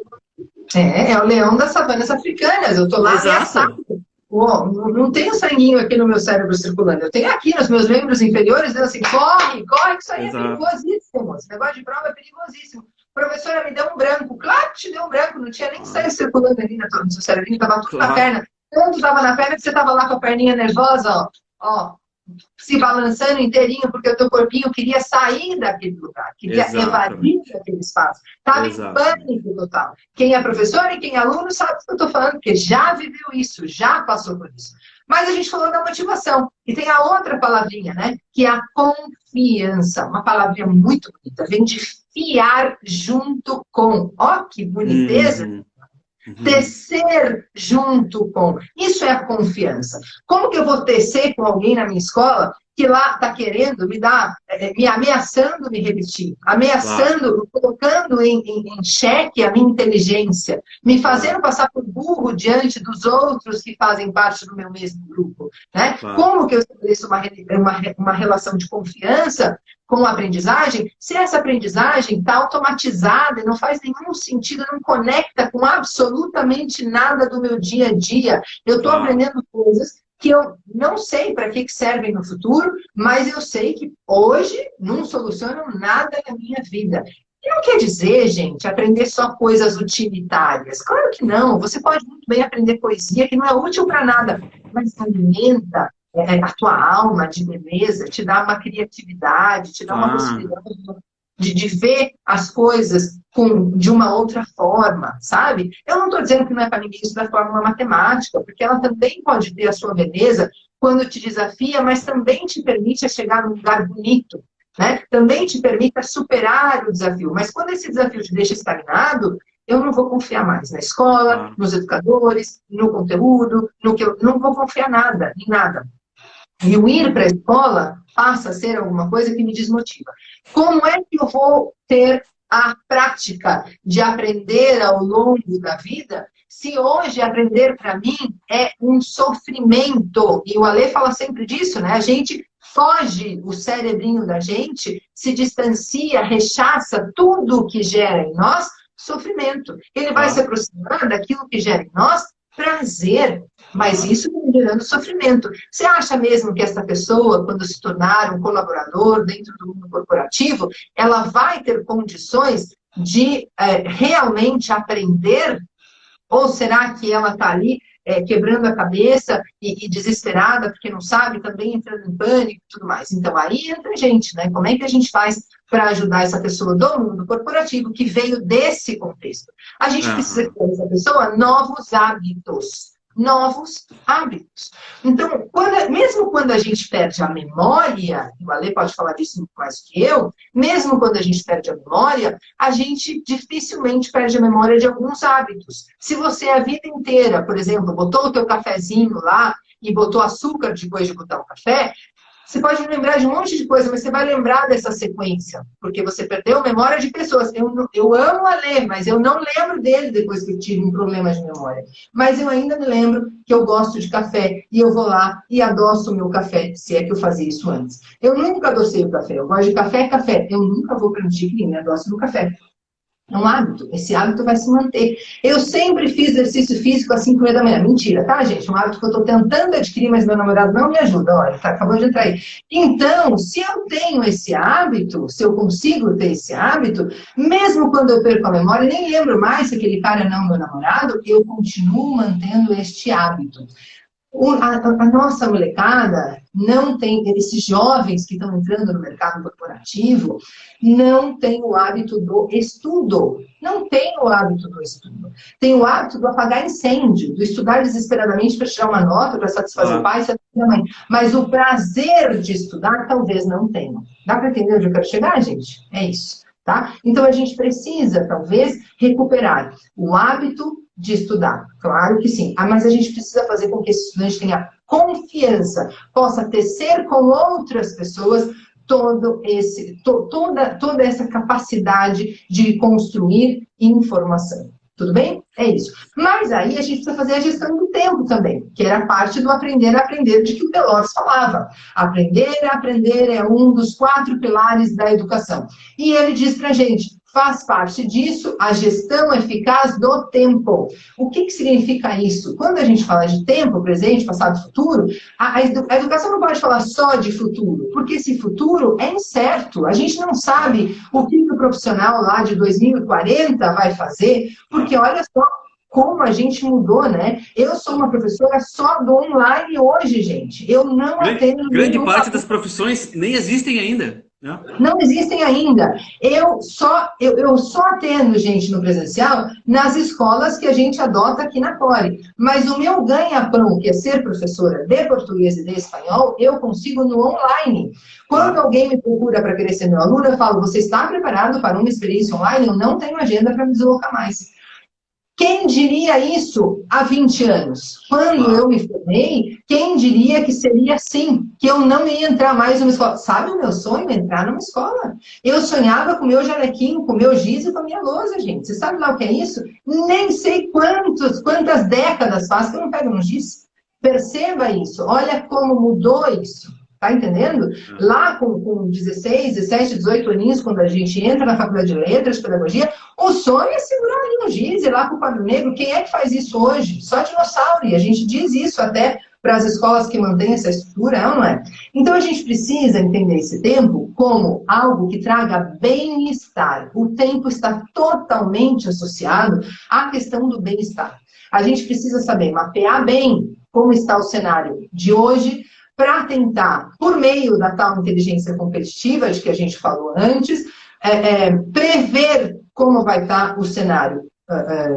É o leão das savanas africanas. Eu tô lá ameaçado. Oh, não tenho sanguinho aqui no meu cérebro circulando. Eu tenho aqui nos meus membros inferiores, dizendo assim, corre, que isso aí é perigosíssimo. Esse negócio de prova é perigosíssimo. Professora, me deu um branco. Claro que te deu um branco, não tinha nem sangue circulando ali no seu cérebro, estava tudo na perna. Tanto estava na perna que você estava lá com a perninha nervosa, ó, se balançando inteirinho, porque o teu corpinho queria sair daquele lugar, queria evadir daquele espaço. Estava em pânico total. Quem é professor e quem é aluno sabe o que eu estou falando, porque já viveu isso, já passou por isso. Mas a gente falou da motivação. E tem a outra palavrinha, né? Que é a confiança. Uma palavrinha muito bonita. Vem de fiar junto com. Ó, que boniteza! Tecer junto com. Isso é a confiança. Como que eu vou tecer com alguém na minha escola que lá está querendo me dar, me ameaçando me repetir, ameaçando, colocando em xeque a minha inteligência, me fazendo passar por burro diante dos outros que fazem parte do meu mesmo grupo, né? Como que eu estabeleço uma relação de confiança com a aprendizagem, se essa aprendizagem está automatizada e não faz nenhum sentido, não conecta com absolutamente nada do meu dia a dia. Eu estou aprendendo coisas que eu não sei para que servem no futuro, mas eu sei que hoje não solucionam nada na minha vida. E não quer dizer, gente, aprender só coisas utilitárias. Claro que não. Você pode muito bem aprender poesia que não é útil para nada, mas alimenta a tua alma de beleza, te dá uma criatividade, te dá uma possibilidade de ver as coisas de uma outra forma, sabe? Eu não estou dizendo que não é para ninguém isso da fórmula matemática, porque ela também pode ter a sua beleza quando te desafia, mas também te permite chegar num lugar bonito, né? Também te permite superar o desafio. Mas quando esse desafio te deixa estagnado, eu não vou confiar mais na escola, nos educadores, no conteúdo, não vou confiar em nada. E o ir para a escola passa a ser alguma coisa que me desmotiva. Como é que eu vou ter a prática de aprender ao longo da vida, se hoje aprender para mim é um sofrimento? E o Alê fala sempre disso, né? A gente foge, o cerebrinho da gente se distancia, rechaça tudo que gera em nós sofrimento. Ele vai se aproximar daquilo que gera em nós prazer, mas isso vai gerando sofrimento. Você acha mesmo que essa pessoa, quando se tornar um colaborador dentro do mundo corporativo, ela vai ter condições de realmente aprender? Ou será que ela está ali quebrando a cabeça e desesperada porque não sabe, também entrando em pânico e tudo mais? Então aí entra a gente, né? Como é que a gente faz para ajudar essa pessoa do mundo corporativo que veio desse contexto? A gente precisa ter essa pessoa novos hábitos. Novos hábitos. Então, mesmo quando a gente perde a memória, o Ale pode falar disso muito mais do que eu, mesmo quando a gente perde a memória, a gente dificilmente perde a memória de alguns hábitos. Se você a vida inteira, por exemplo, botou o teu cafezinho lá e botou açúcar depois de botar o café, você pode lembrar de um monte de coisa, mas você vai lembrar dessa sequência, porque você perdeu memória de pessoas. Eu amo a ler, mas eu não lembro dele depois que eu tive um problema de memória. Mas eu ainda me lembro que eu gosto de café, e eu vou lá e adoço o meu café, se é que eu fazia isso antes. Eu nunca adocei o café, eu gosto de café. Eu nunca vou permitir que ninguém adoce no café. É um hábito, esse hábito vai se manter. Eu sempre fiz exercício físico às 5h30 da manhã. Mentira, tá, gente? Um hábito que eu estou tentando adquirir, mas meu namorado não me ajuda. Olha, tá, acabou de entrar aí. Então, se eu tenho esse hábito, se eu consigo ter esse hábito, mesmo quando eu perco a memória, nem lembro mais se aquele cara não é meu namorado, eu continuo mantendo este hábito. A nossa molecada não tem, esses jovens que estão entrando no mercado corporativo, não tem o hábito do estudo. Não tem o hábito do estudo. Tem o hábito do apagar incêndio, do estudar desesperadamente para tirar uma nota, para satisfazer o pai, satisfazer a mãe. Mas o prazer de estudar, talvez não tenham. Dá para entender onde eu quero chegar, gente? É isso. Tá? Então, a gente precisa, talvez, recuperar o hábito de estudar. Claro que sim. Mas a gente precisa fazer com que esse estudante tenha confiança, possa tecer com outras pessoas toda essa capacidade de construir informação. Tudo bem? É isso. Mas aí a gente precisa fazer a gestão do tempo também, que era parte do aprender a aprender de que o Delors falava. Aprender a aprender é um dos 4 pilares da educação. E ele diz pra gente, faz parte disso a gestão eficaz do tempo. O que significa isso? Quando a gente fala de tempo, presente, passado, futuro, a educação não pode falar só de futuro, porque esse futuro é incerto. A gente não sabe o que o profissional lá de 2040 vai fazer, porque olha só como a gente mudou, né? Eu sou uma professora só do online hoje, gente. Eu não atendo... Grande parte das profissões nem existem ainda. Não existem ainda. Eu só atendo gente no presencial nas escolas que a gente adota aqui na Core. Mas o meu ganha-pão, que é ser professora de português e de espanhol, eu consigo no online. Quando alguém me procura para querer ser meu aluno, eu falo, você está preparado para uma experiência online? Eu não tenho agenda para me deslocar mais. Quem diria isso há 20 anos? Quando eu me formei, quem diria que seria assim? Que eu não ia entrar mais numa escola? Sabe o meu sonho? Entrar numa escola. Eu sonhava com o meu jalequinho, com o meu giz e com a minha lousa, gente. Você sabe lá o que é isso? Nem sei quantas décadas faz que eu não pego um giz. Perceba isso. Olha como mudou isso. Tá entendendo? Lá com 16, 17, 18 aninhos, quando a gente entra na faculdade de letras, pedagogia, o sonho é segurar ali no giz e ir lá com o quadro negro. Quem é que faz isso hoje? Só dinossauro. E a gente diz isso até para as escolas que mantêm essa estrutura, é ou não é? Então a gente precisa entender esse tempo como algo que traga bem-estar. O tempo está totalmente associado à questão do bem-estar. A gente precisa saber mapear bem como está o cenário de hoje, para tentar, por meio da tal inteligência competitiva, de que a gente falou antes, prever como vai estar o cenário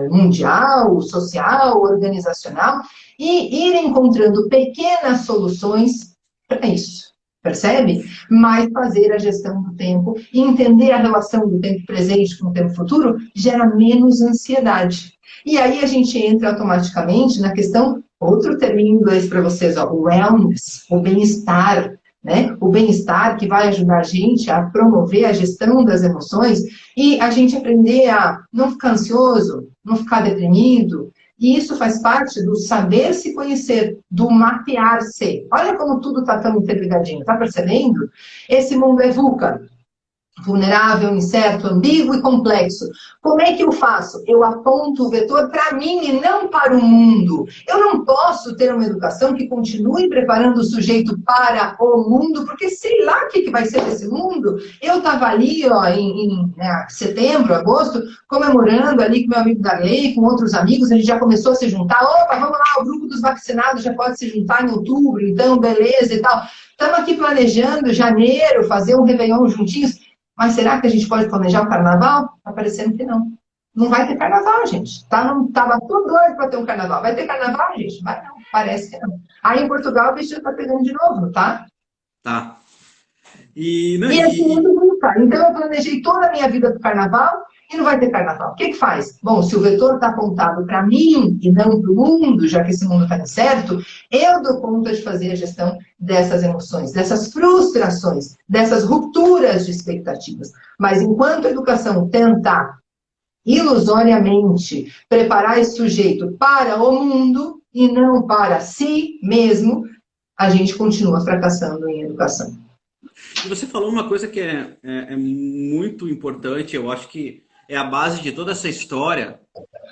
mundial, social, organizacional, e ir encontrando pequenas soluções para isso. Percebe? Mas fazer a gestão do tempo e entender a relação do tempo presente com o tempo futuro gera menos ansiedade. E aí a gente entra automaticamente na questão, outro termo em inglês para vocês, ó, o wellness, o bem-estar, né? O bem-estar que vai ajudar a gente a promover a gestão das emoções e a gente aprender a não ficar ansioso, não ficar deprimido. E isso faz parte do saber se conhecer, do mapear-se. Olha como tudo está tão interligadinho, tá percebendo? Esse mundo é VUCA. Vulnerável, incerto, ambíguo e complexo. Como é que eu faço? Eu aponto o vetor para mim e não para o mundo. Eu não posso ter uma educação que continue preparando o sujeito para o mundo, porque sei lá o que vai ser desse mundo. Eu estava ali ó, em setembro, agosto, comemorando ali com meu amigo Darley, com outros amigos, a gente já começou a se juntar. Opa, vamos lá, o grupo dos vacinados já pode se juntar em outubro, então beleza e tal. Estamos aqui planejando janeiro, fazer um Réveillon juntinhos. Mas será que a gente pode planejar o carnaval? Tá parecendo que não. Não vai ter carnaval, gente. Tava tudo doido para ter um carnaval. Vai ter carnaval, gente? Vai não. Parece que não. Aí em Portugal o vestido tá pegando de novo, tá? Tá. E assim, então eu planejei toda a minha vida pro carnaval e não vai ter carnaval. O que faz? Bom, se o vetor está apontado para mim e não para o mundo, já que esse mundo está incerto, eu dou conta de fazer a gestão dessas emoções, dessas frustrações, dessas rupturas de expectativas. Mas enquanto a educação tentar ilusoriamente preparar esse sujeito para o mundo e não para si mesmo, a gente continua fracassando em educação. E você falou uma coisa que é muito importante, eu acho que é a base de toda essa história,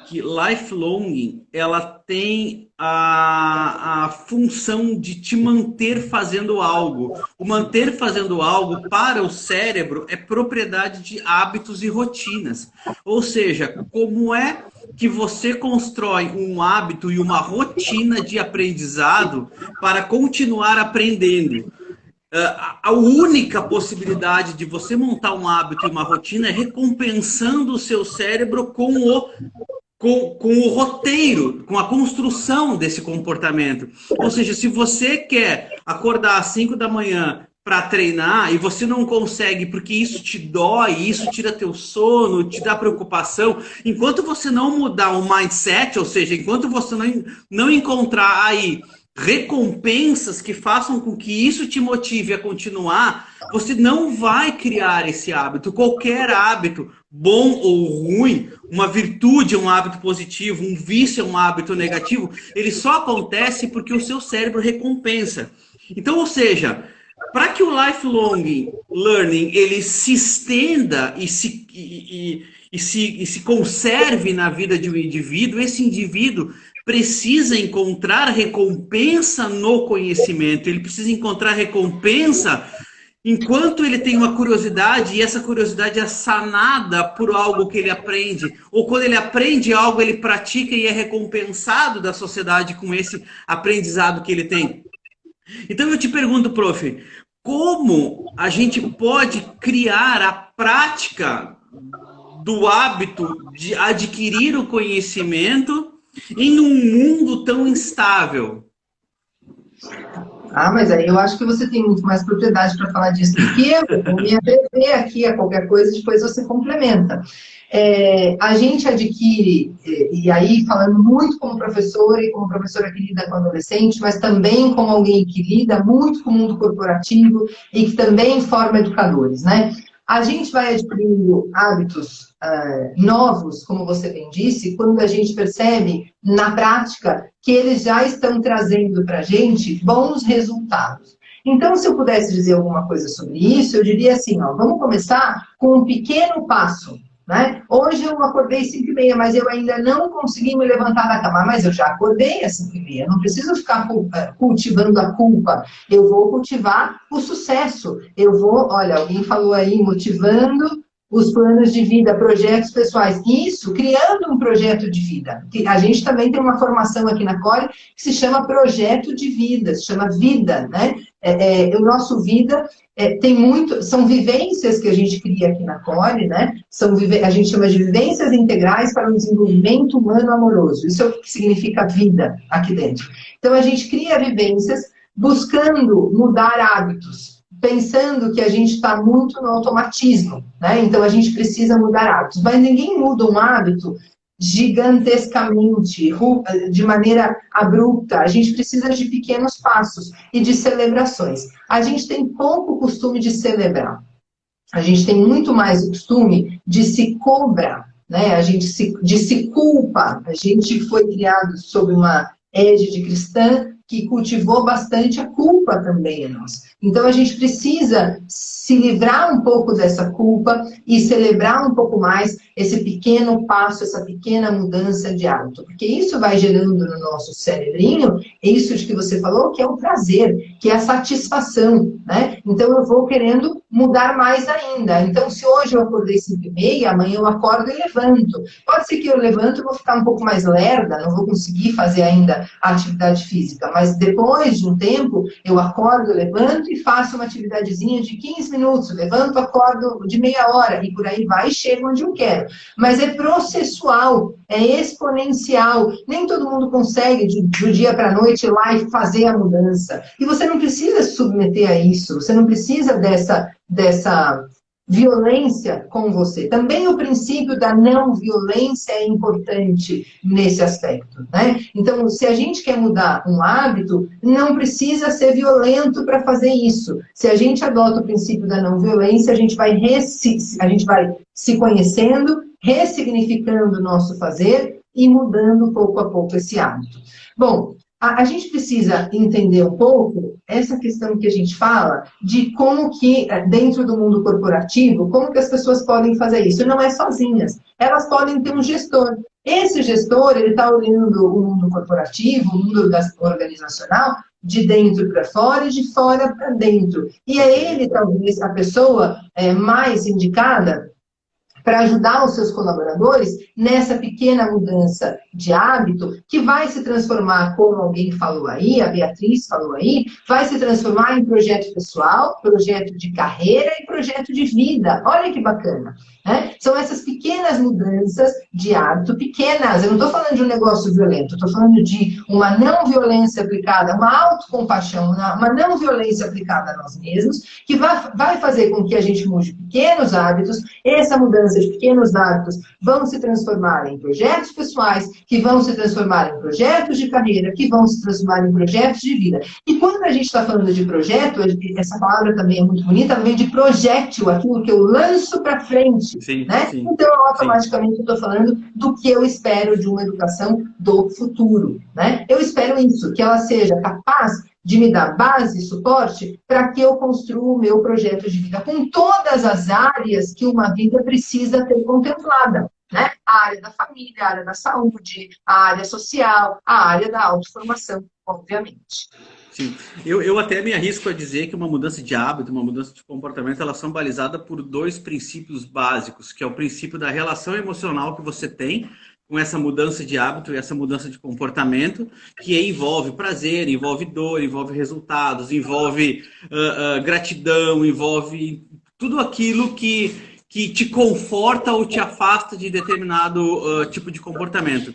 que lifelong, ela tem a função de te manter fazendo algo. O manter fazendo algo para o cérebro é propriedade de hábitos e rotinas. Ou seja, como é que você constrói um hábito e uma rotina de aprendizado para continuar aprendendo. A única possibilidade de você montar um hábito e uma rotina é recompensando o seu cérebro com o roteiro, com a construção desse comportamento. Ou seja, se você quer acordar às 5 da manhã para treinar e você não consegue porque isso te dói, isso tira teu sono, te dá preocupação, enquanto você não mudar o mindset, ou seja, enquanto você não encontrar aí recompensas que façam com que isso te motive a continuar, você não vai criar esse hábito. Qualquer hábito, bom ou ruim, uma virtude é um hábito positivo, um vício é um hábito negativo, ele só acontece porque o seu cérebro recompensa. Então, ou seja, para que o lifelong learning ele se estenda e se conserve na vida de um indivíduo, esse indivíduo precisa encontrar recompensa no conhecimento, ele precisa encontrar recompensa enquanto ele tem uma curiosidade e essa curiosidade é sanada por algo que ele aprende, ou quando ele aprende algo, ele pratica e é recompensado da sociedade com esse aprendizado que ele tem. Então eu te pergunto, prof, como a gente pode criar a prática do hábito de adquirir o conhecimento em um mundo tão instável? Mas aí eu acho que você tem muito mais propriedade para falar disso do que eu. Vou me atrever aqui a qualquer coisa, depois você complementa. A gente adquire, e aí falando muito como professora e como professora que lida com adolescente, mas também como alguém que lida muito com o mundo corporativo e que também forma educadores, né? A gente vai adquirindo hábitos novos, como você bem disse, quando a gente percebe na prática que eles já estão trazendo para a gente bons resultados. Então, se eu pudesse dizer alguma coisa sobre isso, eu diria assim, vamos começar com um pequeno passo. Né? Hoje eu acordei às 5h30, mas eu ainda não consegui me levantar da cama, mas eu já acordei às 5h30, não preciso ficar cultivando a culpa, eu vou cultivar o sucesso, olha, alguém falou aí, motivando os planos de vida, projetos pessoais, isso, criando um projeto de vida, a gente também tem uma formação aqui na Core que se chama projeto de vida, se chama vida, né? O nosso vida tem muito, são vivências que a gente cria aqui na Core, né? A gente chama de vivências integrais para um desenvolvimento humano amoroso. Isso é o que significa vida aqui dentro. Então a gente cria vivências buscando mudar hábitos, pensando que a gente está muito no automatismo, né? Então a gente precisa mudar hábitos. Mas ninguém muda um hábito gigantescamente, de maneira abrupta. A gente precisa de pequenos passos e de celebrações. A gente tem pouco costume de celebrar. A gente tem muito mais o costume de se cobrar, né? De se culpa. A gente foi criado sob uma égide cristã que cultivou bastante a culpa também em nós. Então, a gente precisa se livrar um pouco dessa culpa e celebrar um pouco mais esse pequeno passo, essa pequena mudança de hábito. Porque isso vai gerando no nosso cerebrinho, isso de que você falou, que é o prazer, que é a satisfação, né? Então, eu vou querendo mudar mais ainda. Então, se hoje eu acordei 5h30, amanhã eu acordo e levanto. Pode ser que eu levanto e vou ficar um pouco mais lerda, não vou conseguir fazer ainda a atividade física, mas depois de um tempo, eu acordo, levanto e faço uma atividadezinha de 15 minutos, levanto, acordo de meia hora, e por aí vai e chego onde eu quero. Mas é processual, é exponencial, nem todo mundo consegue do dia para a noite ir lá e fazer a mudança. E você não precisa se submeter a isso, você não precisa dessa violência com você. Também o princípio da não violência é importante nesse aspecto, né? Então, se a gente quer mudar um hábito, não precisa ser violento para fazer isso. Se a gente adota o princípio da não violência, a gente vai se conhecendo, ressignificando o nosso fazer e mudando pouco a pouco esse hábito. Bom, a gente precisa entender um pouco essa questão que a gente fala de como que, dentro do mundo corporativo, como que as pessoas podem fazer isso. Não é sozinhas, elas podem ter um gestor. Esse gestor, ele está olhando o mundo corporativo, o mundo organizacional, de dentro para fora e de fora para dentro. E é ele, talvez, a pessoa mais indicada para ajudar os seus colaboradores nessa pequena mudança de hábito que vai se transformar, como alguém falou aí, a Beatriz falou aí, vai se transformar em projeto pessoal, projeto de carreira e projeto de vida. Olha que bacana, né? São essas pequenas mudanças de hábito, pequenas, eu não estou falando de um negócio violento, estou falando de uma não violência aplicada, uma autocompaixão, uma não violência aplicada a nós mesmos, que vai fazer com que a gente mude pequenos hábitos. Essa mudança de pequenos hábitos vão se transformar em projetos pessoais, que vão se transformar em projetos de carreira, que vão se transformar em projetos de vida. E quando a gente está falando de projeto, essa palavra também é muito bonita, ela vem de projétil, aquilo que eu lanço para frente. Sim, né? sim, Então, automaticamente, eu estou falando do que eu espero de uma educação do futuro. Né? Eu espero isso, que ela seja capaz de me dar base e suporte para que eu construa o meu projeto de vida com todas as áreas que uma vida precisa ter contemplada. Né? A área da família, a área da saúde, a área social, a área da autoformação, obviamente. sim. Eu até me arrisco a dizer que uma mudança de hábito, uma mudança de comportamento, elas são balizadas por dois princípios básicos, que é o princípio da relação emocional que você tem com essa mudança de hábito e essa mudança de comportamento, que envolve prazer, envolve dor, envolve resultados, envolve gratidão, envolve tudo aquilo que te conforta ou te afasta de determinado tipo de comportamento.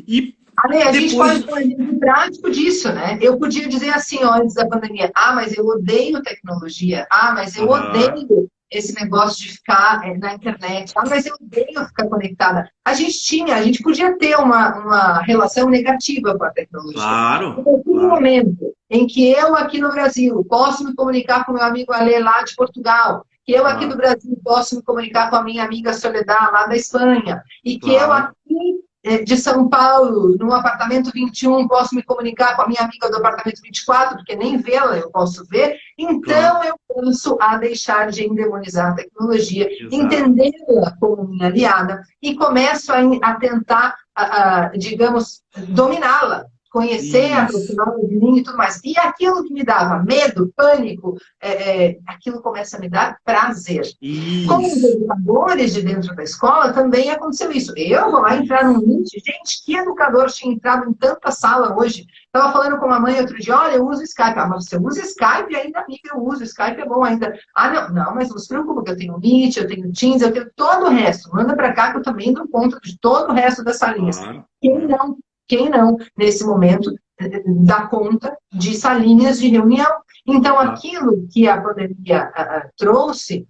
E Ale, a gente pode ter um exemplo prático disso, né? Eu podia dizer assim, ó, antes da pandemia, mas eu odeio tecnologia, mas eu odeio esse negócio de ficar na internet, mas eu odeio ficar conectada. A gente podia ter uma relação negativa com a tecnologia. Claro. No momento em que eu aqui no Brasil posso me comunicar com meu amigo Ale lá de Portugal, que eu aqui no Brasil posso me comunicar com a minha amiga Soledad lá da Espanha, e que eu aqui de São Paulo, no apartamento 21, posso me comunicar com a minha amiga do apartamento 24, porque nem vê-la eu posso ver. Então, eu começo a deixar de endemonizar a tecnologia, entendê-la como minha aliada, e começo a tentar, digamos, dominá-la. Conhecer, aproximar-me de mim e tudo mais. E aquilo que me dava medo, pânico, aquilo começa a me dar prazer. Com os educadores de dentro da escola também aconteceu isso. Eu vou lá entrar num Meet. Gente, que educador tinha entrado em tanta sala hoje? Estava falando com a mãe outro dia, olha, eu uso Skype. Mas você usa Skype ainda, amiga, eu uso. Skype é bom ainda. Não, mas não se preocupe, que eu tenho Meet, eu tenho Teams, eu tenho todo o resto. Manda para cá que eu também dou conta de todo o resto das salinhas. Quem não, nesse momento, dá conta de salinhas de reunião? Então, aquilo que a pandemia trouxe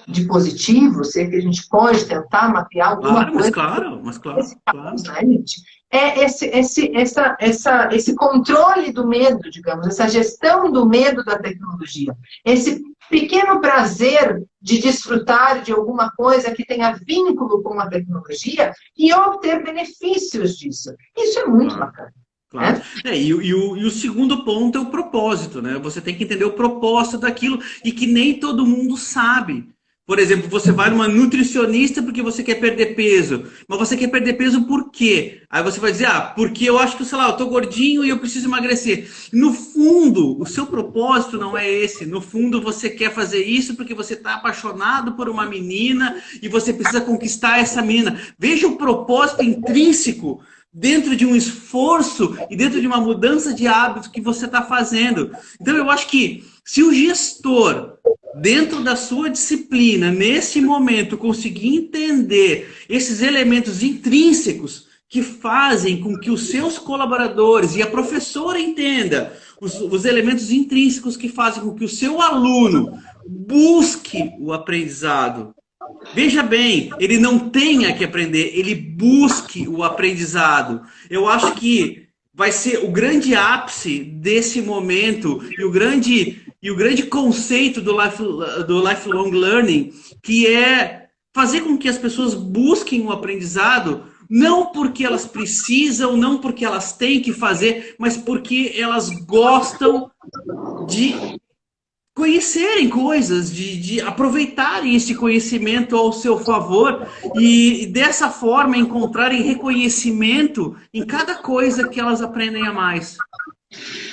de positivo, se é que a gente pode tentar mapear alguma coisa... Mas claro. Né, gente? É esse controle do medo, digamos, essa gestão do medo da tecnologia. Esse pequeno prazer de desfrutar de alguma coisa que tenha vínculo com a tecnologia e obter benefícios disso. Isso é muito bacana. Claro. E o segundo ponto é o propósito, né? Você tem que entender o propósito daquilo e que nem todo mundo sabe. Por exemplo, você vai numa nutricionista porque você quer perder peso. Mas você quer perder peso por quê? Aí você vai dizer, porque eu acho que, sei lá, eu tô gordinho e eu preciso emagrecer. No fundo, o seu propósito não é esse. No fundo, você quer fazer isso porque você tá apaixonado por uma menina e você precisa conquistar essa menina. Veja o propósito intrínseco dentro de um esforço e dentro de uma mudança de hábito que você está fazendo. Então, eu acho que se o gestor, dentro da sua disciplina, nesse momento, conseguir entender esses elementos intrínsecos que fazem com que os seus colaboradores e a professora entenda os elementos intrínsecos que fazem com que o seu aluno busque o aprendizado. Veja bem, ele não tenha que aprender, ele busque o aprendizado. Eu acho que vai ser o grande ápice desse momento e o grande conceito do lifelong learning, que é fazer com que as pessoas busquem o aprendizado, não porque elas precisam, não porque elas têm que fazer, mas porque elas gostam de conhecerem coisas, de aproveitarem esse conhecimento ao seu favor e dessa forma encontrarem reconhecimento em cada coisa que elas aprendem a mais.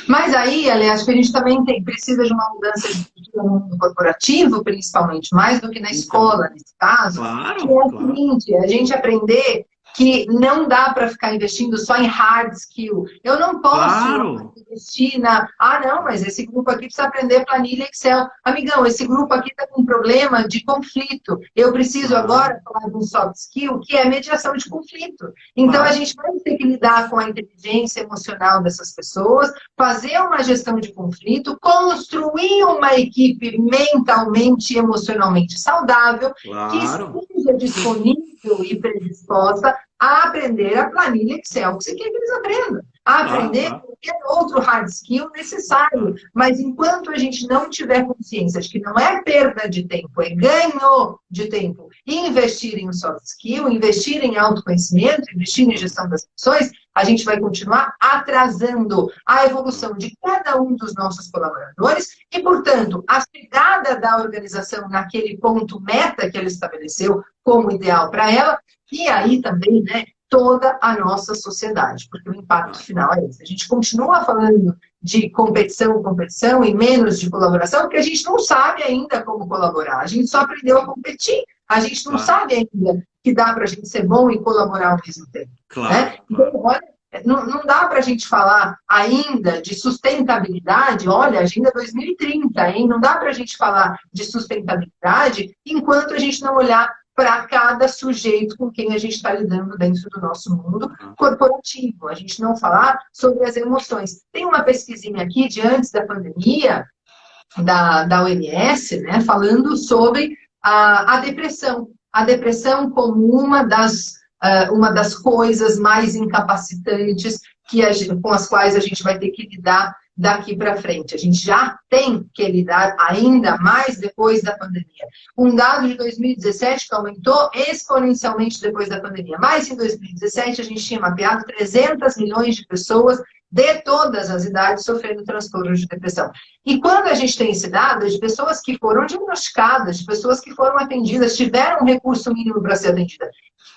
Mas aí, Ale, acho que a gente também precisa de uma mudança de cultura no mundo corporativo, principalmente, mais do que na Então, escola, nesse caso, que é claro, o claro, seguinte, a gente aprender que não dá para ficar investindo só em hard skill. Eu não posso claro, investir não, mas esse grupo aqui precisa aprender planilha Excel. Amigão, esse grupo aqui está com um problema de conflito. Eu preciso claro, agora falar de um soft skill, que é mediação de conflito. Então, a claro. gente vai ter que lidar com a inteligência emocional dessas pessoas, fazer uma gestão de conflito, construir uma equipe mentalmente e emocionalmente saudável, que Claro, esteja disponível e predisposta a aprender a planilha Excel, que você quer que eles aprendam, a claro, aprender claro, qualquer outro hard skill necessário. claro. Mas enquanto a gente não tiver consciência de que não é perda de tempo, é ganho de tempo, investir em soft skill, investir em autoconhecimento, investir em gestão das emoções, a gente vai continuar atrasando a evolução de cada um dos nossos colaboradores e, portanto, a chegada da organização naquele ponto meta que ela estabeleceu como ideal para ela, e aí também, né, toda a nossa sociedade, porque o impacto final é esse. A gente continua falando de competição, competição e menos de colaboração, porque a gente não sabe ainda como colaborar, a gente só aprendeu a competir, a gente não Claro, sabe ainda que dá para a gente ser bom e colaborar ao mesmo tempo. Né? claro, Então, claro. olha, não dá para a gente falar ainda de sustentabilidade, olha, Agenda 2030, hein? Não dá para a gente falar de sustentabilidade enquanto a gente não olhar para cada sujeito com quem a gente está lidando dentro do nosso mundo Aham. corporativo. A gente não falar sobre as emoções. Tem uma pesquisinha aqui de antes da pandemia, da OMS, né, falando sobre a depressão. A depressão como uma das coisas mais incapacitantes com as quais a gente vai ter que lidar daqui para frente. A gente já tem que lidar ainda mais depois da pandemia. Um dado de 2017 que aumentou exponencialmente depois da pandemia. Mas em 2017 a gente tinha mapeado 300 milhões de pessoas de todas as idades sofrendo transtornos de depressão. E quando a gente tem esse dado de pessoas que foram diagnosticadas, de pessoas que foram atendidas, tiveram um recurso mínimo para ser atendida,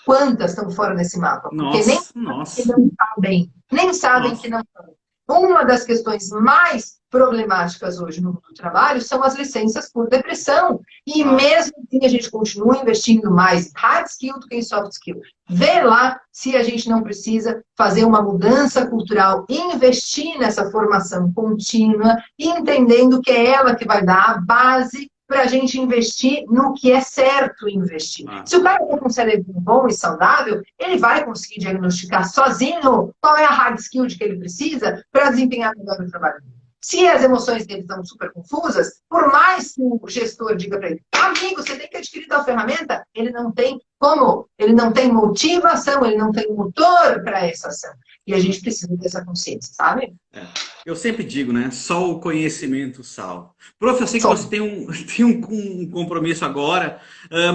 quantas estão fora desse mapa? Porque nem Nossa, que nossa, não sabem, nem sabem que nossa. não sabem. Uma das questões mais problemáticas hoje no mundo do trabalho são as licenças por depressão. E Claro. mesmo assim a gente continua investindo mais em hard skill do que em soft skill. Vê lá se a gente não precisa fazer uma mudança cultural, investir nessa formação contínua, entendendo que é ela que vai dar a base para a gente investir no que é certo investir. Ah, Se o cara está com um cérebro bom e saudável, ele vai conseguir diagnosticar sozinho qual é a hard skill de que ele precisa para desempenhar melhor o trabalho dele. Se as emoções dele estão super confusas, por mais que o gestor diga para ele, amigo, você tem que adquirir tal ferramenta, ele não tem como, ele não tem motivação, ele não tem motor para essa ação. E a gente precisa dessa consciência, sabe? é. Eu sempre digo, né? Só o conhecimento salva. Prof, eu sei que Só. você tem um compromisso agora,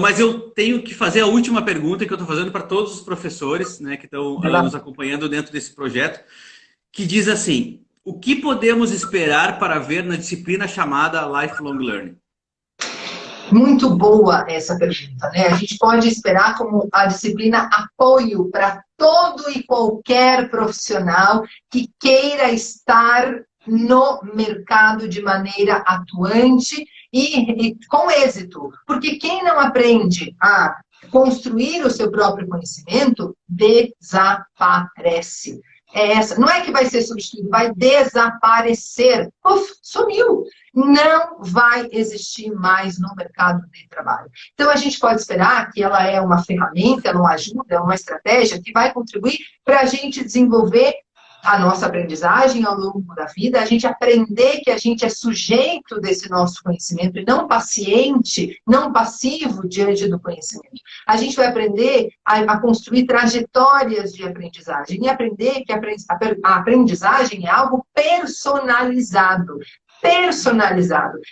mas eu tenho que fazer a última pergunta que eu estou fazendo para todos os professores, né, que estão nos acompanhando dentro desse projeto, que diz assim: o que podemos esperar para ver na disciplina chamada Lifelong Learning? Muito boa essa pergunta, né? A gente pode esperar como a disciplina apoio para todo e qualquer profissional que queira estar no mercado de maneira atuante e com êxito. Porque quem não aprende a construir o seu próprio conhecimento, desaparece. Não é que vai ser substituído, vai desaparecer. Uf, sumiu. Não vai existir mais no mercado de trabalho. Então, a gente pode esperar que ela é uma ferramenta, ela é uma ajuda, é uma estratégia que vai contribuir para a gente desenvolver a nossa aprendizagem ao longo da vida, a gente aprender que a gente é sujeito desse nosso conhecimento e não paciente, não passivo diante do conhecimento. A gente vai aprender a construir trajetórias de aprendizagem e aprender que a aprendizagem é algo personalizado.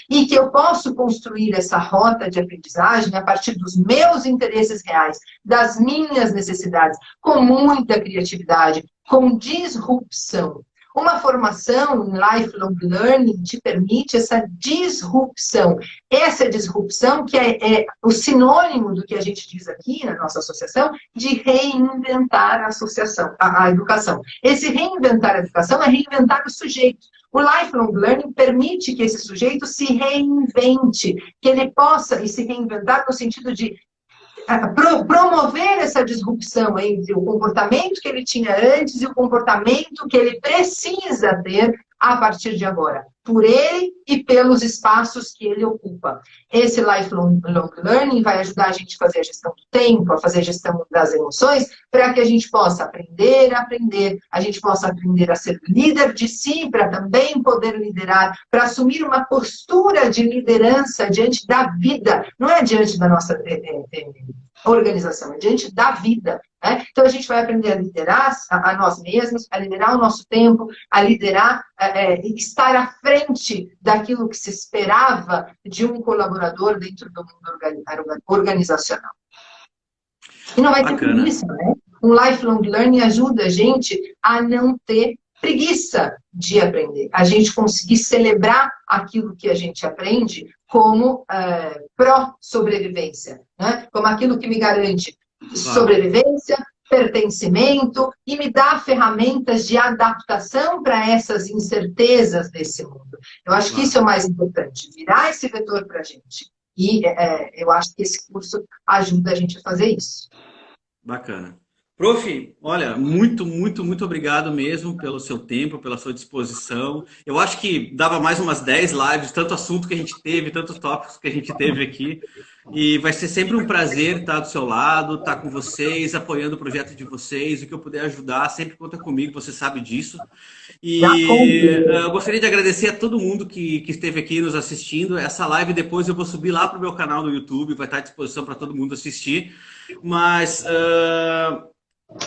E que eu posso construir essa rota de aprendizagem a partir dos meus interesses reais, das minhas necessidades, com muita criatividade, com disrupção. Uma formação em lifelong learning te permite essa disrupção. Essa disrupção que é o sinônimo do que a gente diz aqui na nossa associação, de reinventar a associação, a educação. Esse reinventar a educação é reinventar o sujeito. O lifelong learning permite que esse sujeito se reinvente, que ele possa se reinventar no sentido de promover essa disrupção entre o comportamento que ele tinha antes e o comportamento que ele precisa ter a partir de agora, por ele e pelos espaços que ele ocupa. Esse lifelong learning vai ajudar a gente a fazer a gestão do tempo, a fazer a gestão das emoções, para que a gente possa aprender, a gente possa aprender a ser líder de si, para também poder liderar, para assumir uma postura de liderança diante da vida, não é diante da nossa organização, é diante da vida. Né? Então, a gente vai aprender a liderar a nós mesmos, a liderar o nosso tempo, a liderar, estar à frente daquilo que se esperava de um colaborador dentro do mundo organizacional. E não vai ter preguiça, né? Um lifelong learning ajuda a gente a não ter preguiça de aprender, a gente conseguir celebrar aquilo que a gente aprende como pró-sobrevivência, né? Como aquilo que me garante sobrevivência, pertencimento e me dá ferramentas de adaptação para essas incertezas desse mundo. Eu acho que isso é o mais importante, virar esse vetor para a gente. E eu acho que esse curso ajuda a gente a fazer isso. Bacana. Prof, olha, muito obrigado mesmo pelo seu tempo, pela sua disposição. Eu acho que dava mais umas 10 lives, tanto assunto que a gente teve, tantos tópicos que a gente teve aqui. E vai ser sempre um prazer estar do seu lado, estar com vocês, apoiando o projeto de vocês, o que eu puder ajudar, sempre conta comigo, você sabe disso. E eu gostaria de agradecer a todo mundo que esteve aqui nos assistindo. Essa live depois eu vou subir lá para o meu canal no YouTube, vai estar à disposição para todo mundo assistir. Mas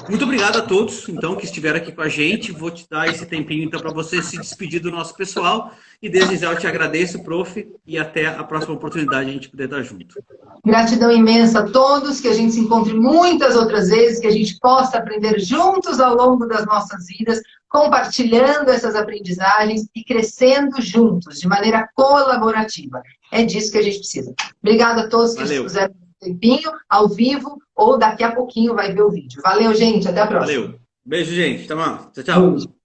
muito obrigado a todos, então, que estiveram aqui com a gente. Vou te dar esse tempinho, então, para você se despedir do nosso pessoal. E desde já eu te agradeço, prof, e até a próxima oportunidade a gente poder estar junto. Gratidão imensa a todos, que a gente se encontre muitas outras vezes, que a gente possa aprender juntos ao longo das nossas vidas, compartilhando essas aprendizagens e crescendo juntos, de maneira colaborativa. É disso que a gente precisa. Obrigada a todos que fizeram um tempinho, ao vivo, ou daqui a pouquinho vai ver o vídeo. Valeu, gente. Até a próxima. Valeu. Beijo, gente. Até mais. Tchau, tchau.